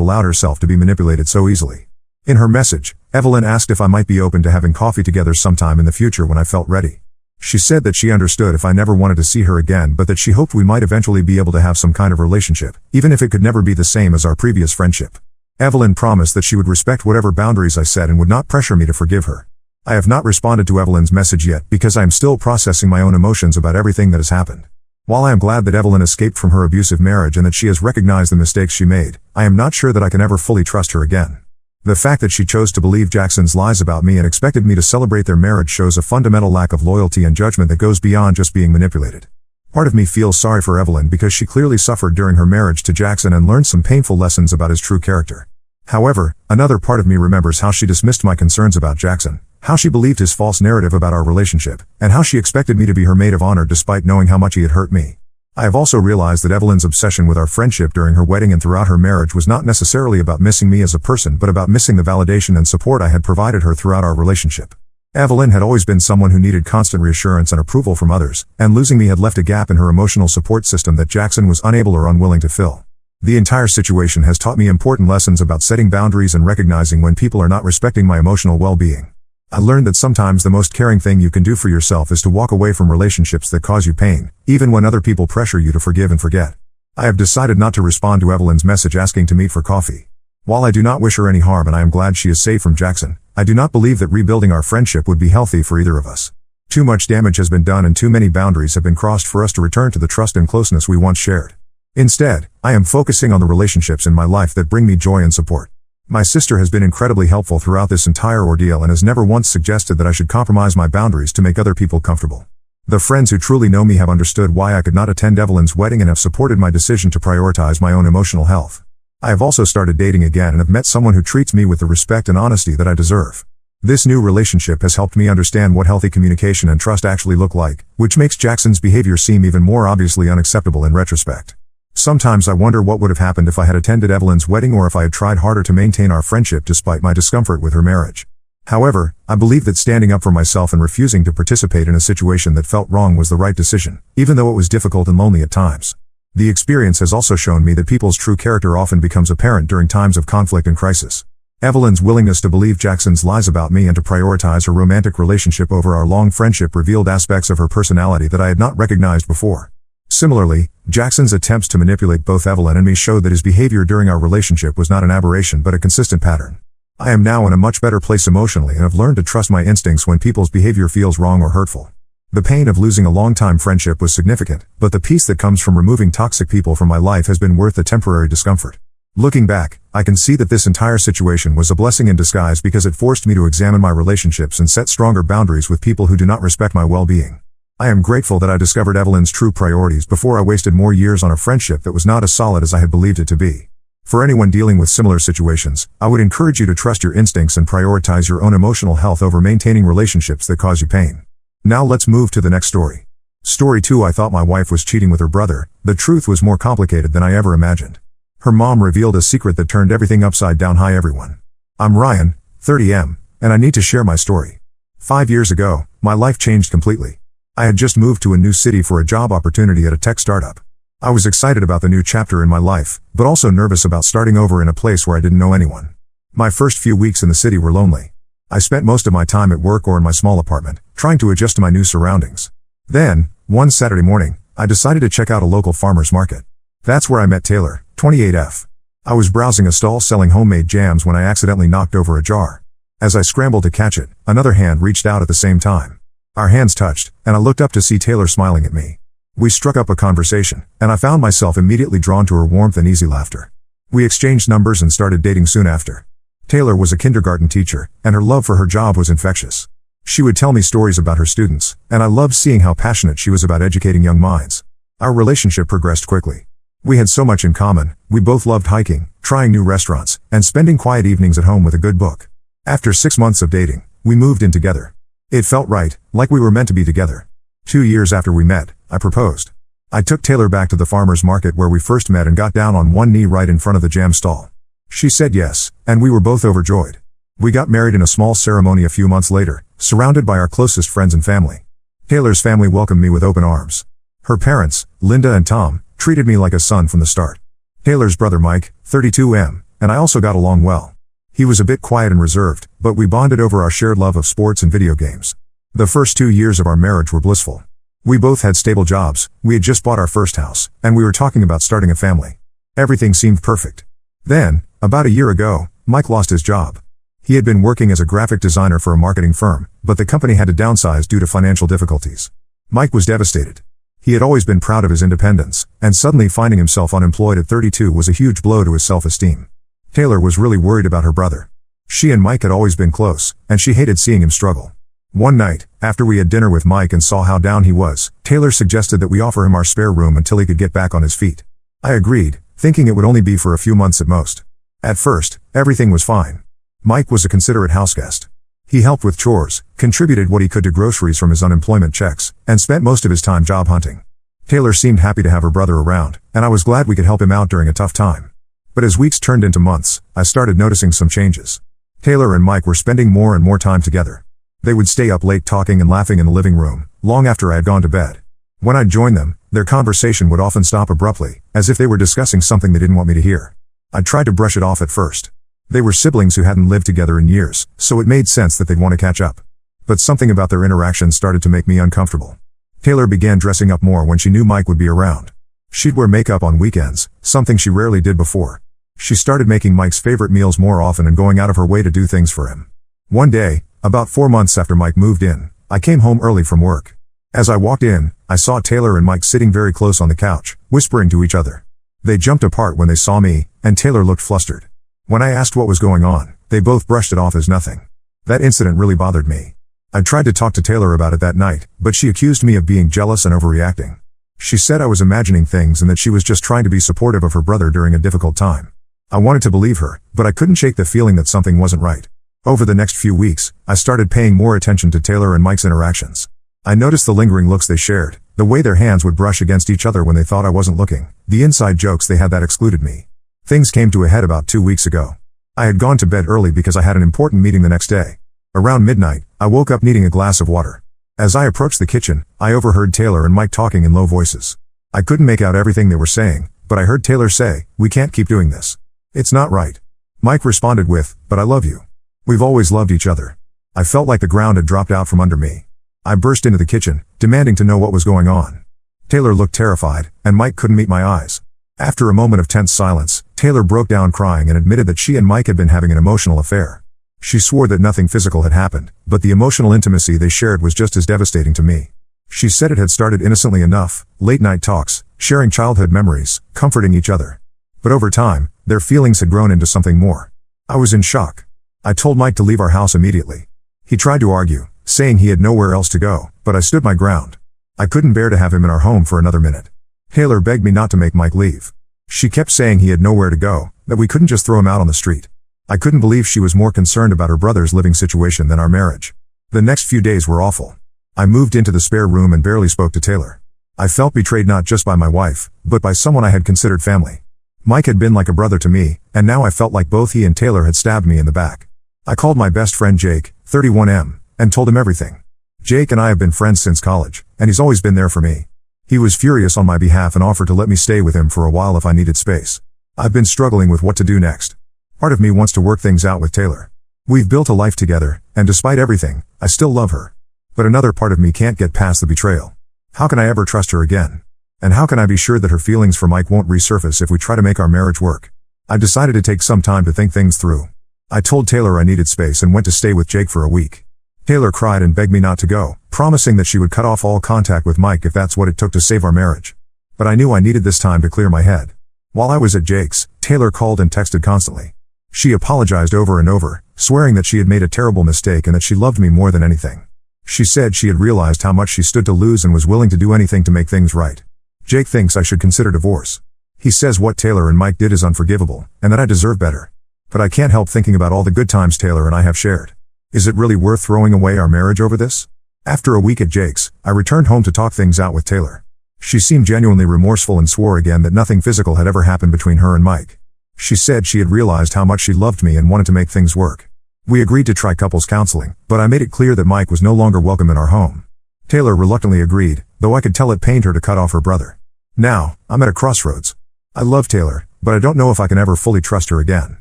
allowed herself to be manipulated so easily. In her message, Evelyn asked if I might be open to having coffee together sometime in the future when I felt ready. She said that she understood if I never wanted to see her again, but that she hoped we might eventually be able to have some kind of relationship, even if it could never be the same as our previous friendship. Evelyn promised that she would respect whatever boundaries I set and would not pressure me to forgive her. I have not responded to Evelyn's message yet because I am still processing my own emotions about everything that has happened. While I am glad that Evelyn escaped from her abusive marriage and that she has recognized the mistakes she made, I am not sure that I can ever fully trust her again. The fact that she chose to believe Jackson's lies about me and expected me to celebrate their marriage shows a fundamental lack of loyalty and judgment that goes beyond just being manipulated. Part of me feels sorry for Evelyn because she clearly suffered during her marriage to Jackson and learned some painful lessons about his true character. However, another part of me remembers how she dismissed my concerns about Jackson, how she believed his false narrative about our relationship, and how she expected me to be her maid of honor despite knowing how much he had hurt me. I have also realized that Evelyn's obsession with our friendship during her wedding and throughout her marriage was not necessarily about missing me as a person but about missing the validation and support I had provided her throughout our relationship. Evelyn had always been someone who needed constant reassurance and approval from others, and losing me had left a gap in her emotional support system that Jackson was unable or unwilling to fill. The entire situation has taught me important lessons about setting boundaries and recognizing when people are not respecting my emotional well-being. I learned that sometimes the most caring thing you can do for yourself is to walk away from relationships that cause you pain, even when other people pressure you to forgive and forget. I have decided not to respond to Evelyn's message asking to meet for coffee. While I do not wish her any harm and I am glad she is safe from Jackson, I do not believe that rebuilding our friendship would be healthy for either of us. Too much damage has been done and too many boundaries have been crossed for us to return to the trust and closeness we once shared. Instead, I am focusing on the relationships in my life that bring me joy and support. My sister has been incredibly helpful throughout this entire ordeal and has never once suggested that I should compromise my boundaries to make other people comfortable. The friends who truly know me have understood why I could not attend Evelyn's wedding and have supported my decision to prioritize my own emotional health. I have also started dating again and have met someone who treats me with the respect and honesty that I deserve. This new relationship has helped me understand what healthy communication and trust actually look like, which makes Jackson's behavior seem even more obviously unacceptable in retrospect. Sometimes I wonder what would have happened if I had attended Evelyn's wedding or if I had tried harder to maintain our friendship despite my discomfort with her marriage. However, I believe that standing up for myself and refusing to participate in a situation that felt wrong was the right decision, even though it was difficult and lonely at times. The experience has also shown me that people's true character often becomes apparent during times of conflict and crisis. Evelyn's willingness to believe Jackson's lies about me and to prioritize her romantic relationship over our long friendship revealed aspects of her personality that I had not recognized before. Similarly, Jackson's attempts to manipulate both Evelyn and me showed that his behavior during our relationship was not an aberration but a consistent pattern. I am now in a much better place emotionally and have learned to trust my instincts when people's behavior feels wrong or hurtful. The pain of losing a long-time friendship was significant, but the peace that comes from removing toxic people from my life has been worth the temporary discomfort. Looking back, I can see that this entire situation was a blessing in disguise because it forced me to examine my relationships and set stronger boundaries with people who do not respect my well-being. I am grateful that I discovered Evelyn's true priorities before I wasted more years on a friendship that was not as solid as I had believed it to be. For anyone dealing with similar situations, I would encourage you to trust your instincts and prioritize your own emotional health over maintaining relationships that cause you pain. Now let's move to the next story. Story 2. I thought my wife was cheating with her brother. The truth was more complicated than I ever imagined. Her mom revealed a secret that turned everything upside down. Hi everyone. I'm Ryan, 30M, and I need to share my story. 5 years ago, my life changed completely. I had just moved to a new city for a job opportunity at a tech startup. I was excited about the new chapter in my life, but also nervous about starting over in a place where I didn't know anyone. My first few weeks in the city were lonely. I spent most of my time at work or in my small apartment, trying to adjust to my new surroundings. Then, one Saturday morning, I decided to check out a local farmer's market. That's where I met Taylor, 28F. I was browsing a stall selling homemade jams when I accidentally knocked over a jar. As I scrambled to catch it, another hand reached out at the same time. Our hands touched, and I looked up to see Taylor smiling at me. We struck up a conversation, and I found myself immediately drawn to her warmth and easy laughter. We exchanged numbers and started dating soon after. Taylor was a kindergarten teacher, and her love for her job was infectious. She would tell me stories about her students, and I loved seeing how passionate she was about educating young minds. Our relationship progressed quickly. We had so much in common. We both loved hiking, trying new restaurants, and spending quiet evenings at home with a good book. After 6 months of dating, we moved in together. It felt right, like we were meant to be together. 2 years after we met, I proposed. I took Taylor back to the farmer's market where we first met and got down on one knee right in front of the jam stall. She said yes, and we were both overjoyed. We got married in a small ceremony a few months later, surrounded by our closest friends and family. Taylor's family welcomed me with open arms. Her parents, Linda and Tom, treated me like a son from the start. Taylor's brother Mike, 32M, and I also got along well. He was a bit quiet and reserved, but we bonded over our shared love of sports and video games. The first 2 years of our marriage were blissful. We both had stable jobs, we had just bought our first house, and we were talking about starting a family. Everything seemed perfect. Then, about a year ago, Mike lost his job. He had been working as a graphic designer for a marketing firm, but the company had to downsize due to financial difficulties. Mike was devastated. He had always been proud of his independence, and suddenly finding himself unemployed at 32 was a huge blow to his self-esteem. Taylor was really worried about her brother. She and Mike had always been close, and she hated seeing him struggle. One night, after we had dinner with Mike and saw how down he was, Taylor suggested that we offer him our spare room until he could get back on his feet. I agreed, thinking it would only be for a few months at most. At first, everything was fine. Mike was a considerate houseguest. He helped with chores, contributed what he could to groceries from his unemployment checks, and spent most of his time job hunting. Taylor seemed happy to have her brother around, and I was glad we could help him out during a tough time. But as weeks turned into months, I started noticing some changes. Taylor and Mike were spending more and more time together. They would stay up late talking and laughing in the living room, long after I had gone to bed. When I'd join them, their conversation would often stop abruptly, as if they were discussing something they didn't want me to hear. I tried to brush it off at first. They were siblings who hadn't lived together in years, so it made sense that they'd want to catch up. But something about their interactions started to make me uncomfortable. Taylor began dressing up more when she knew Mike would be around. She'd wear makeup on weekends, something she rarely did before. She started making Mike's favorite meals more often and going out of her way to do things for him. One day, about 4 months after Mike moved in, I came home early from work. As I walked in, I saw Taylor and Mike sitting very close on the couch, whispering to each other. They jumped apart when they saw me, and Taylor looked flustered. When I asked what was going on, they both brushed it off as nothing. That incident really bothered me. I tried to talk to Taylor about it that night, but she accused me of being jealous and overreacting. She said I was imagining things and that she was just trying to be supportive of her brother during a difficult time. I wanted to believe her, but I couldn't shake the feeling that something wasn't right. Over the next few weeks, I started paying more attention to Taylor and Mike's interactions. I noticed the lingering looks they shared, the way their hands would brush against each other when they thought I wasn't looking, the inside jokes they had that excluded me. Things came to a head about 2 weeks ago. I had gone to bed early because I had an important meeting the next day. Around midnight, I woke up needing a glass of water. As I approached the kitchen, I overheard Taylor and Mike talking in low voices. I couldn't make out everything they were saying, but I heard Taylor say, "We can't keep doing this. It's not right." Mike responded with, "But I love you. We've always loved each other." I felt like the ground had dropped out from under me. I burst into the kitchen, demanding to know what was going on. Taylor looked terrified, and Mike couldn't meet my eyes. After a moment of tense silence, Taylor broke down crying and admitted that she and Mike had been having an emotional affair. She swore that nothing physical had happened, but the emotional intimacy they shared was just as devastating to me. She said it had started innocently enough, late-night talks, sharing childhood memories, comforting each other. But over time, their feelings had grown into something more. I was in shock. I told Mike to leave our house immediately. He tried to argue, saying he had nowhere else to go, but I stood my ground. I couldn't bear to have him in our home for another minute. Taylor begged me not to make Mike leave. She kept saying he had nowhere to go, that we couldn't just throw him out on the street. I couldn't believe she was more concerned about her brother's living situation than our marriage. The next few days were awful. I moved into the spare room and barely spoke to Taylor. I felt betrayed not just by my wife, but by someone I had considered family. Mike had been like a brother to me, and now I felt like both he and Taylor had stabbed me in the back. I called my best friend Jake, 31M, and told him everything. Jake and I have been friends since college, and he's always been there for me. He was furious on my behalf and offered to let me stay with him for a while if I needed space. I've been struggling with what to do next. Part of me wants to work things out with Taylor. We've built a life together, and despite everything, I still love her. But another part of me can't get past the betrayal. How can I ever trust her again? And how can I be sure that her feelings for Mike won't resurface if we try to make our marriage work? I decided to take some time to think things through. I told Taylor I needed space and went to stay with Jake for a week. Taylor cried and begged me not to go, promising that she would cut off all contact with Mike if that's what it took to save our marriage. But I knew I needed this time to clear my head. While I was at Jake's, Taylor called and texted constantly. She apologized over and over, swearing that she had made a terrible mistake and that she loved me more than anything. She said she had realized how much she stood to lose and was willing to do anything to make things right. Jake thinks I should consider divorce. He says what Taylor and Mike did is unforgivable, and that I deserve better. But I can't help thinking about all the good times Taylor and I have shared. Is it really worth throwing away our marriage over this? After a week at Jake's, I returned home to talk things out with Taylor. She seemed genuinely remorseful and swore again that nothing physical had ever happened between her and Mike. She said she had realized how much she loved me and wanted to make things work. We agreed to try couples counseling, but I made it clear that Mike was no longer welcome in our home. Taylor reluctantly agreed, though I could tell it pained her to cut off her brother. Now, I'm at a crossroads. I love Taylor, but I don't know if I can ever fully trust her again.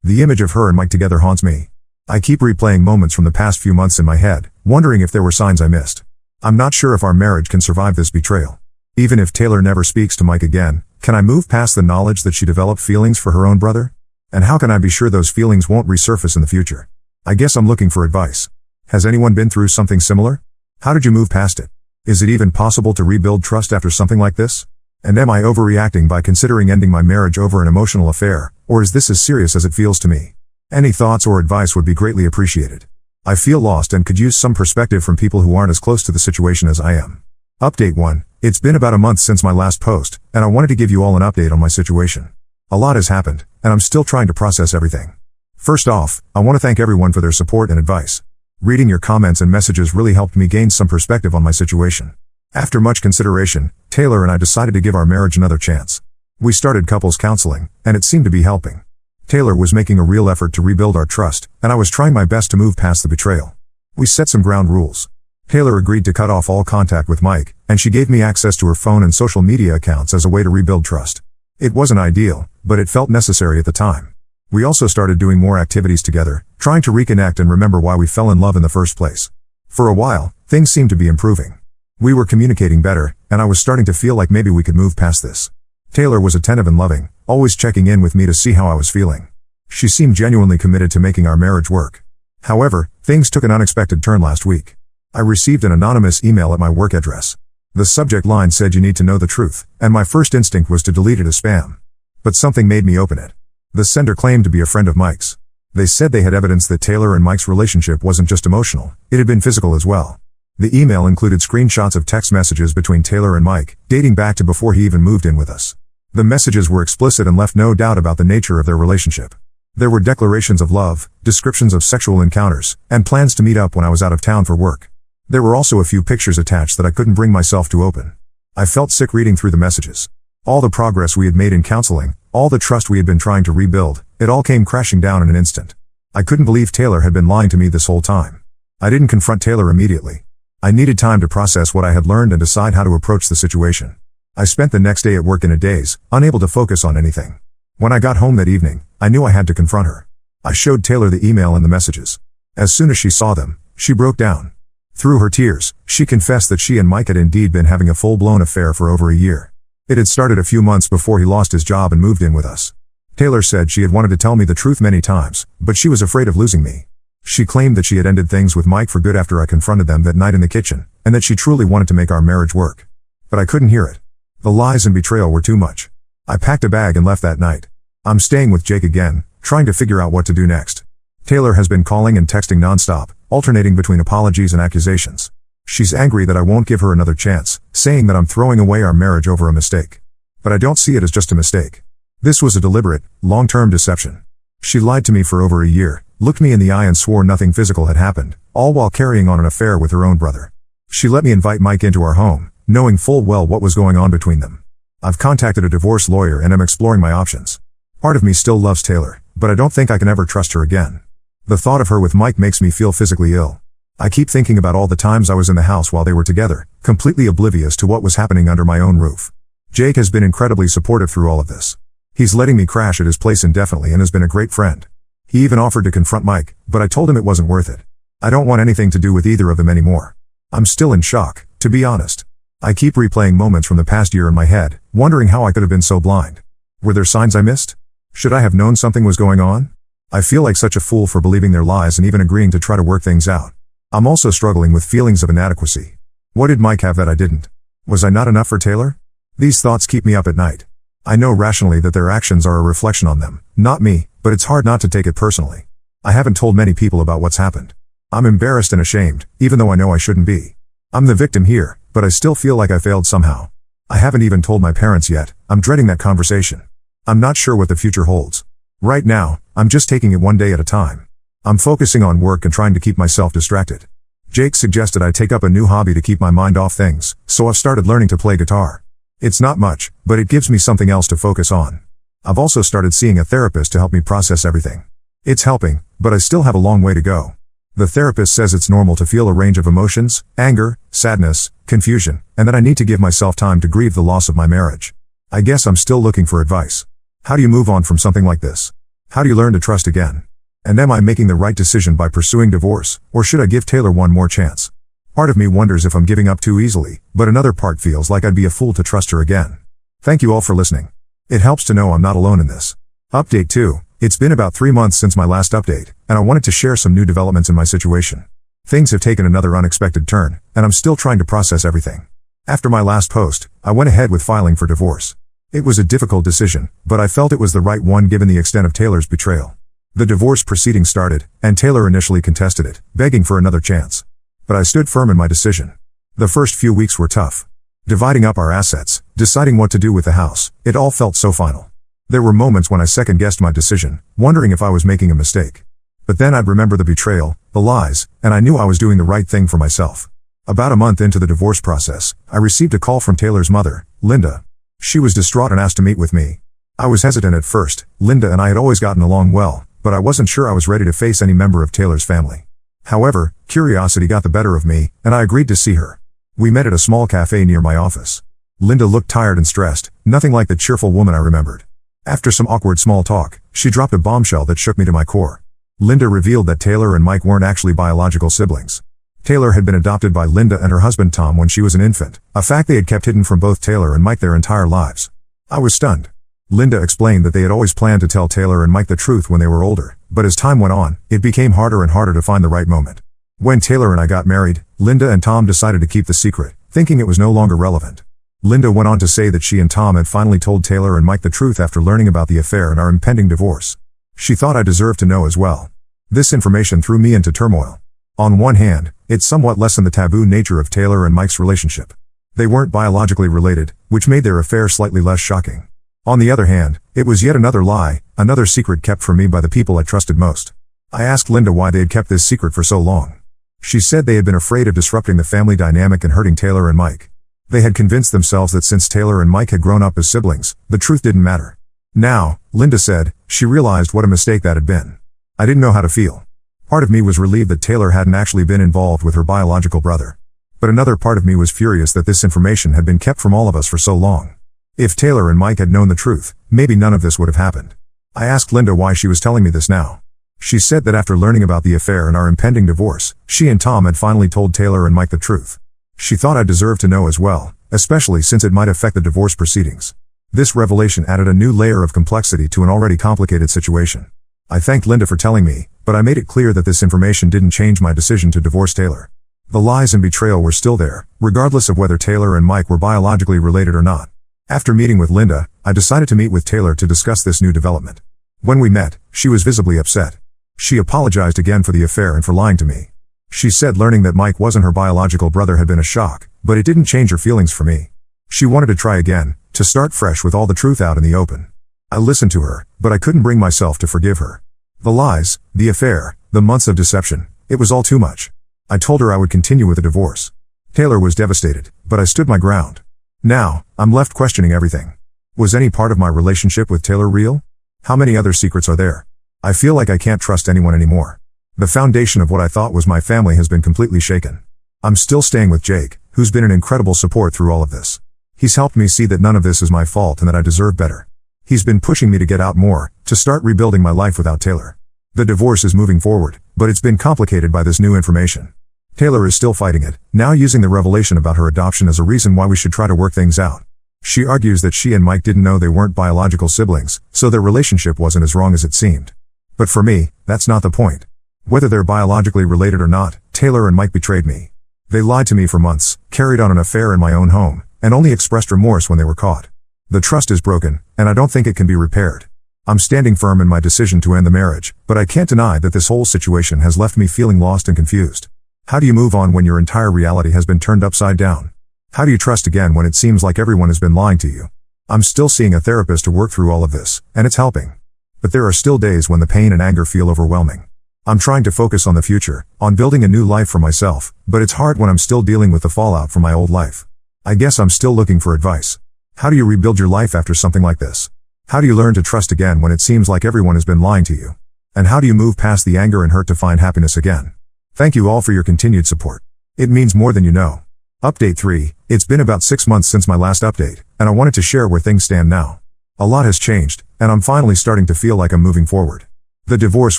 The image of her and Mike together haunts me. I keep replaying moments from the past few months in my head, wondering if there were signs I missed. I'm not sure if our marriage can survive this betrayal. Even if Taylor never speaks to Mike again, can I move past the knowledge that she developed feelings for her own brother? And how can I be sure those feelings won't resurface in the future? I guess I'm looking for advice. Has anyone been through something similar? How did you move past it? Is it even possible to rebuild trust after something like this? And am I overreacting by considering ending my marriage over an emotional affair, or is this as serious as it feels to me? Any thoughts or advice would be greatly appreciated. I feel lost and could use some perspective from people who aren't as close to the situation as I am. Update 1. It's been about a month since my last post, and I wanted to give you all an update on my situation. A lot has happened, and I'm still trying to process everything. First off, I want to thank everyone for their support and advice. Reading your comments and messages really helped me gain some perspective on my situation. After much consideration, Taylor and I decided to give our marriage another chance. We started couples counseling, and it seemed to be helping. Taylor was making a real effort to rebuild our trust, and I was trying my best to move past the betrayal. We set some ground rules. Taylor agreed to cut off all contact with Mike, and she gave me access to her phone and social media accounts as a way to rebuild trust. It wasn't ideal, but it felt necessary at the time. We also started doing more activities together, trying to reconnect and remember why we fell in love in the first place. For a while, things seemed to be improving. We were communicating better, and I was starting to feel like maybe we could move past this. Taylor was attentive and loving, always checking in with me to see how I was feeling. She seemed genuinely committed to making our marriage work. However, things took an unexpected turn last week. I received an anonymous email at my work address. The subject line said you need to know the truth, and my first instinct was to delete it as spam. But something made me open it. The sender claimed to be a friend of Mike's. They said they had evidence that Taylor and Mike's relationship wasn't just emotional, it had been physical as well. The email included screenshots of text messages between Taylor and Mike, dating back to before he even moved in with us. The messages were explicit and left no doubt about the nature of their relationship. There were declarations of love, descriptions of sexual encounters, and plans to meet up when I was out of town for work. There were also a few pictures attached that I couldn't bring myself to open. I felt sick reading through the messages. All the progress we had made in counseling, all the trust we had been trying to rebuild, it all came crashing down in an instant. I couldn't believe Taylor had been lying to me this whole time. I didn't confront Taylor immediately. I needed time to process what I had learned and decide how to approach the situation. I spent the next day at work in a daze, unable to focus on anything. When I got home that evening, I knew I had to confront her. I showed Taylor the email and the messages. As soon as she saw them, she broke down. Through her tears, she confessed that she and Mike had indeed been having a full-blown affair for over a year. It had started a few months before he lost his job and moved in with us. Taylor said she had wanted to tell me the truth many times, but she was afraid of losing me. She claimed that she had ended things with Mike for good after I confronted them that night in the kitchen, and that she truly wanted to make our marriage work. But I couldn't hear it. The lies and betrayal were too much. I packed a bag and left that night. I'm staying with Jake again, trying to figure out what to do next. Taylor has been calling and texting nonstop, alternating between apologies and accusations. She's angry that I won't give her another chance, saying that I'm throwing away our marriage over a mistake. But I don't see it as just a mistake. This was a deliberate, long-term deception. She lied to me for over a year, looked me in the eye and swore nothing physical had happened, all while carrying on an affair with her own brother. She let me invite Mike into our home, knowing full well what was going on between them. I've contacted a divorce lawyer and am exploring my options. Part of me still loves Taylor, but I don't think I can ever trust her again. The thought of her with Mike makes me feel physically ill. I keep thinking about all the times I was in the house while they were together, completely oblivious to what was happening under my own roof. Jake has been incredibly supportive through all of this. He's letting me crash at his place indefinitely and has been a great friend. He even offered to confront Mike, but I told him it wasn't worth it. I don't want anything to do with either of them anymore. I'm still in shock, to be honest. I keep replaying moments from the past year in my head, wondering how I could have been so blind. Were there signs I missed? Should I have known something was going on? I feel like such a fool for believing their lies and even agreeing to try to work things out. I'm also struggling with feelings of inadequacy. What did Mike have that I didn't? Was I not enough for Taylor? These thoughts keep me up at night. I know rationally that their actions are a reflection on them, not me, but it's hard not to take it personally. I haven't told many people about what's happened. I'm embarrassed and ashamed, even though I know I shouldn't be. I'm the victim here, but I still feel like I failed somehow. I haven't even told my parents yet. I'm dreading that conversation. I'm not sure what the future holds. Right now, I'm just taking it one day at a time. I'm focusing on work and trying to keep myself distracted. Jake suggested I take up a new hobby to keep my mind off things, so I've started learning to play guitar. It's not much, but it gives me something else to focus on. I've also started seeing a therapist to help me process everything. It's helping, but I still have a long way to go. The therapist says it's normal to feel a range of emotions, anger, sadness, confusion, and that I need to give myself time to grieve the loss of my marriage. I guess I'm still looking for advice. How do you move on from something like this? How do you learn to trust again? And am I making the right decision by pursuing divorce, or should I give Taylor one more chance? Part of me wonders if I'm giving up too easily, but another part feels like I'd be a fool to trust her again. Thank you all for listening. It helps to know I'm not alone in this. Update 2. It's been about 3 months since my last update, and I wanted to share some new developments in my situation. Things have taken another unexpected turn, and I'm still trying to process everything. After my last post, I went ahead with filing for divorce. It was a difficult decision, but I felt it was the right one given the extent of Taylor's betrayal. The divorce proceeding started, and Taylor initially contested it, begging for another chance. But I stood firm in my decision. The first few weeks were tough. Dividing up our assets, deciding what to do with the house, it all felt so final. There were moments when I second-guessed my decision, wondering if I was making a mistake. But then I'd remember the betrayal, the lies, and I knew I was doing the right thing for myself. About a month into the divorce process, I received a call from Taylor's mother, Linda. She was distraught and asked to meet with me. I was hesitant at first. Linda and I had always gotten along well, but I wasn't sure I was ready to face any member of Taylor's family. However, curiosity got the better of me, and I agreed to see her. We met at a small cafe near my office. Linda looked tired and stressed, nothing like the cheerful woman I remembered. After some awkward small talk, she dropped a bombshell that shook me to my core. Linda revealed that Taylor and Mike weren't actually biological siblings. Taylor had been adopted by Linda and her husband Tom when she was an infant, a fact they had kept hidden from both Taylor and Mike their entire lives. I was stunned. Linda explained that they had always planned to tell Taylor and Mike the truth when they were older, but as time went on, it became harder and harder to find the right moment. When Taylor and I got married, Linda and Tom decided to keep the secret, thinking it was no longer relevant. Linda went on to say that she and Tom had finally told Taylor and Mike the truth after learning about the affair and our impending divorce. She thought I deserved to know as well. This information threw me into turmoil. On one hand, it somewhat lessened the taboo nature of Taylor and Mike's relationship. They weren't biologically related, which made their affair slightly less shocking. On the other hand, it was yet another lie, another secret kept from me by the people I trusted most. I asked Linda why they had kept this secret for so long. She said they had been afraid of disrupting the family dynamic and hurting Taylor and Mike. They had convinced themselves that since Taylor and Mike had grown up as siblings, the truth didn't matter. Now, Linda said, she realized what a mistake that had been. I didn't know how to feel. Part of me was relieved that Taylor hadn't actually been involved with her biological brother. But another part of me was furious that this information had been kept from all of us for so long. If Taylor and Mike had known the truth, maybe none of this would have happened. I asked Linda why she was telling me this now. She said that after learning about the affair and our impending divorce, she and Tom had finally told Taylor and Mike the truth. She thought I deserved to know as well, especially since it might affect the divorce proceedings. This revelation added a new layer of complexity to an already complicated situation. I thanked Linda for telling me, but I made it clear that this information didn't change my decision to divorce Taylor. The lies and betrayal were still there, regardless of whether Taylor and Mike were biologically related or not. After meeting with Linda, I decided to meet with Taylor to discuss this new development. When we met, she was visibly upset. She apologized again for the affair and for lying to me. She said learning that Mike wasn't her biological brother had been a shock, but it didn't change her feelings for me. She wanted to try again, to start fresh with all the truth out in the open. I listened to her, but I couldn't bring myself to forgive her. The lies, the affair, the months of deception, it was all too much. I told her I would continue with the divorce. Taylor was devastated, but I stood my ground. Now, I'm left questioning everything. Was any part of my relationship with Taylor real? How many other secrets are there? I feel like I can't trust anyone anymore. The foundation of what I thought was my family has been completely shaken. I'm still staying with Jake, who's been an incredible support through all of this. He's helped me see that none of this is my fault and that I deserve better. He's been pushing me to get out more, to start rebuilding my life without Taylor. The divorce is moving forward, but it's been complicated by this new information. Taylor is still fighting it, now using the revelation about her adoption as a reason why we should try to work things out. She argues that she and Mike didn't know they weren't biological siblings, so their relationship wasn't as wrong as it seemed. But for me, that's not the point. Whether they're biologically related or not, Taylor and Mike betrayed me. They lied to me for months, carried on an affair in my own home, and only expressed remorse when they were caught. The trust is broken, and I don't think it can be repaired. I'm standing firm in my decision to end the marriage, but I can't deny that this whole situation has left me feeling lost and confused. How do you move on when your entire reality has been turned upside down? How do you trust again when it seems like everyone has been lying to you? I'm still seeing a therapist to work through all of this, and it's helping. But there are still days when the pain and anger feel overwhelming. I'm trying to focus on the future, on building a new life for myself, but it's hard when I'm still dealing with the fallout from my old life. I guess I'm still looking for advice. How do you rebuild your life after something like this? How do you learn to trust again when it seems like everyone has been lying to you? And how do you move past the anger and hurt to find happiness again? Thank you all for your continued support. It means more than you know. Update 3. It's been about 6 months since my last update, and I wanted to share where things stand now. A lot has changed, and I'm finally starting to feel like I'm moving forward. The divorce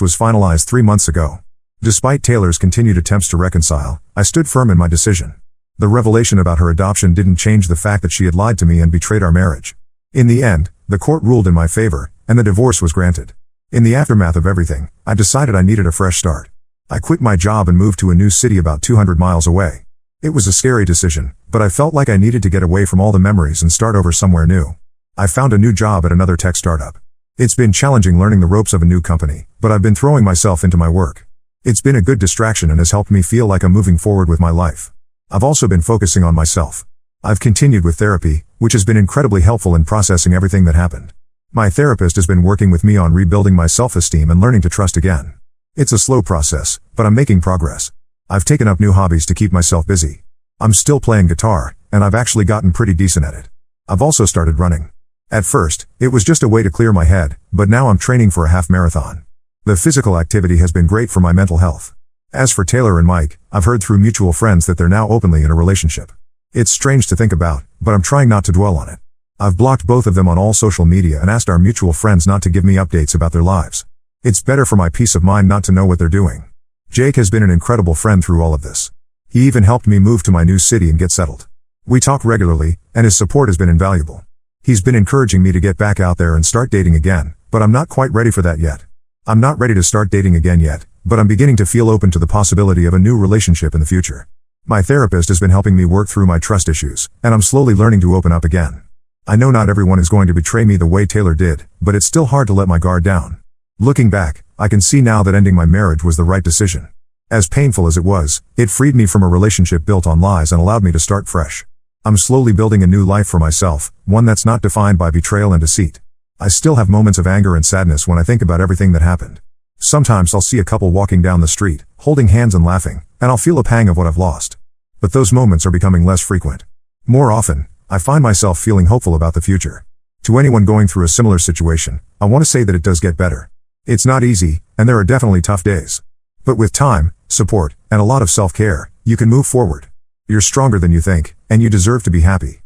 was finalized 3 months ago. Despite Taylor's continued attempts to reconcile, I stood firm in my decision. The revelation about her adoption didn't change the fact that she had lied to me and betrayed our marriage. In the end, the court ruled in my favor, and the divorce was granted. In the aftermath of everything, I decided I needed a fresh start. I quit my job and moved to a new city about 200 miles away. It was a scary decision, but I felt like I needed to get away from all the memories and start over somewhere new. I found a new job at another tech startup. It's been challenging learning the ropes of a new company, but I've been throwing myself into my work. It's been a good distraction and has helped me feel like I'm moving forward with my life. I've also been focusing on myself. I've continued with therapy, which has been incredibly helpful in processing everything that happened. My therapist has been working with me on rebuilding my self-esteem and learning to trust again. It's a slow process, but I'm making progress. I've taken up new hobbies to keep myself busy. I'm still playing guitar, and I've actually gotten pretty decent at it. I've also started running. At first, it was just a way to clear my head, but now I'm training for a half marathon. The physical activity has been great for my mental health. As for Taylor and Mike, I've heard through mutual friends that they're now openly in a relationship. It's strange to think about, but I'm trying not to dwell on it. I've blocked both of them on all social media and asked our mutual friends not to give me updates about their lives. It's better for my peace of mind not to know what they're doing. Jake has been an incredible friend through all of this. He even helped me move to my new city and get settled. We talk regularly, and his support has been invaluable. He's been encouraging me to get back out there and start dating again, but I'm not quite ready for that yet. I'm not ready to start dating again yet, but I'm beginning to feel open to the possibility of a new relationship in the future. My therapist has been helping me work through my trust issues, and I'm slowly learning to open up again. I know not everyone is going to betray me the way Taylor did, but it's still hard to let my guard down. Looking back, I can see now that ending my marriage was the right decision. As painful as it was, it freed me from a relationship built on lies and allowed me to start fresh. I'm slowly building a new life for myself, one that's not defined by betrayal and deceit. I still have moments of anger and sadness when I think about everything that happened. Sometimes I'll see a couple walking down the street, holding hands and laughing, and I'll feel a pang of what I've lost. But those moments are becoming less frequent. More often, I find myself feeling hopeful about the future. To anyone going through a similar situation, I want to say that it does get better. It's not easy, and there are definitely tough days. But with time, support, and a lot of self-care, you can move forward. You're stronger than you think, and you deserve to be happy.